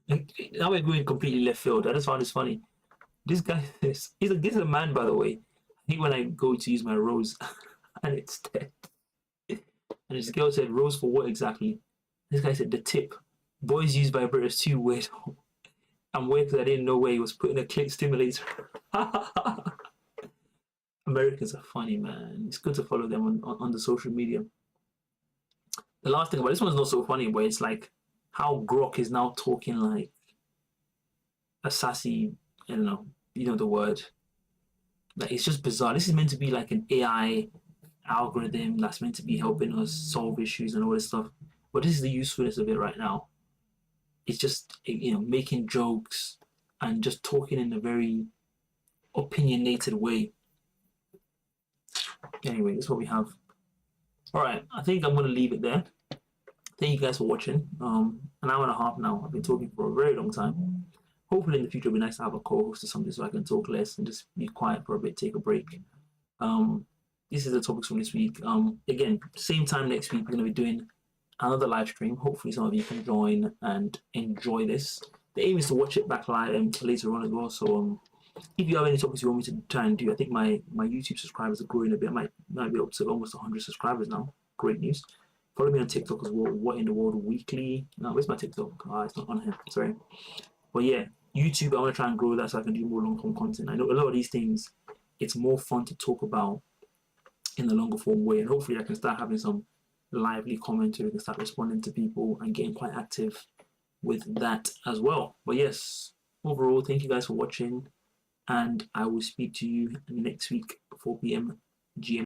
Now we're going completely left field. I just found this funny. This guy this is a man, by the way. I think when I go to use my rose and it's dead. And this girl said, "Rose for what exactly?" This guy said, "The tip. Boys use vibrators too, weird." I'm weird because I didn't know where he was putting a clit stimulator. Americans are funny, man. It's good to follow them on the social media. The last thing about this one's not so funny, but it's like how Grok is now talking like a sassy, I don't know, you know the word. Like, it's just bizarre. This is meant to be like an AI algorithm that's meant to be helping us solve issues and all this stuff. But this is the usefulness of it right now. It's just, you know, making jokes and just talking in a very opinionated way. Anyway, that's what we have. All right, I think I'm going to leave it there. Thank you guys for watching. An hour and a half now. I've been talking for a very long time. Hopefully in the future it'll be nice to have a co-host or something so I can talk less and just be quiet for a bit, take a break. This is the topics from this week. Again, same time next week, we're going to be doing another live stream. Hopefully some of you can join and enjoy this. The aim is to watch it back live later on as well. So if you have any topics you want me to try and do, I think my YouTube subscribers are growing a bit. I might be up to almost 100 subscribers now. Great news. Follow me on TikTok as well. What in the World Weekly. No, where's my TikTok? It's not on here. Sorry. But yeah, YouTube, I want to try and grow that so I can do more long-form content. I know a lot of these things, it's more fun to talk about in the longer form way, and hopefully I can start having some lively commentary, and start responding to people and getting quite active with that as well. But yes, overall, thank you guys for watching, and I will speak to you next week, 4 p.m. GMT.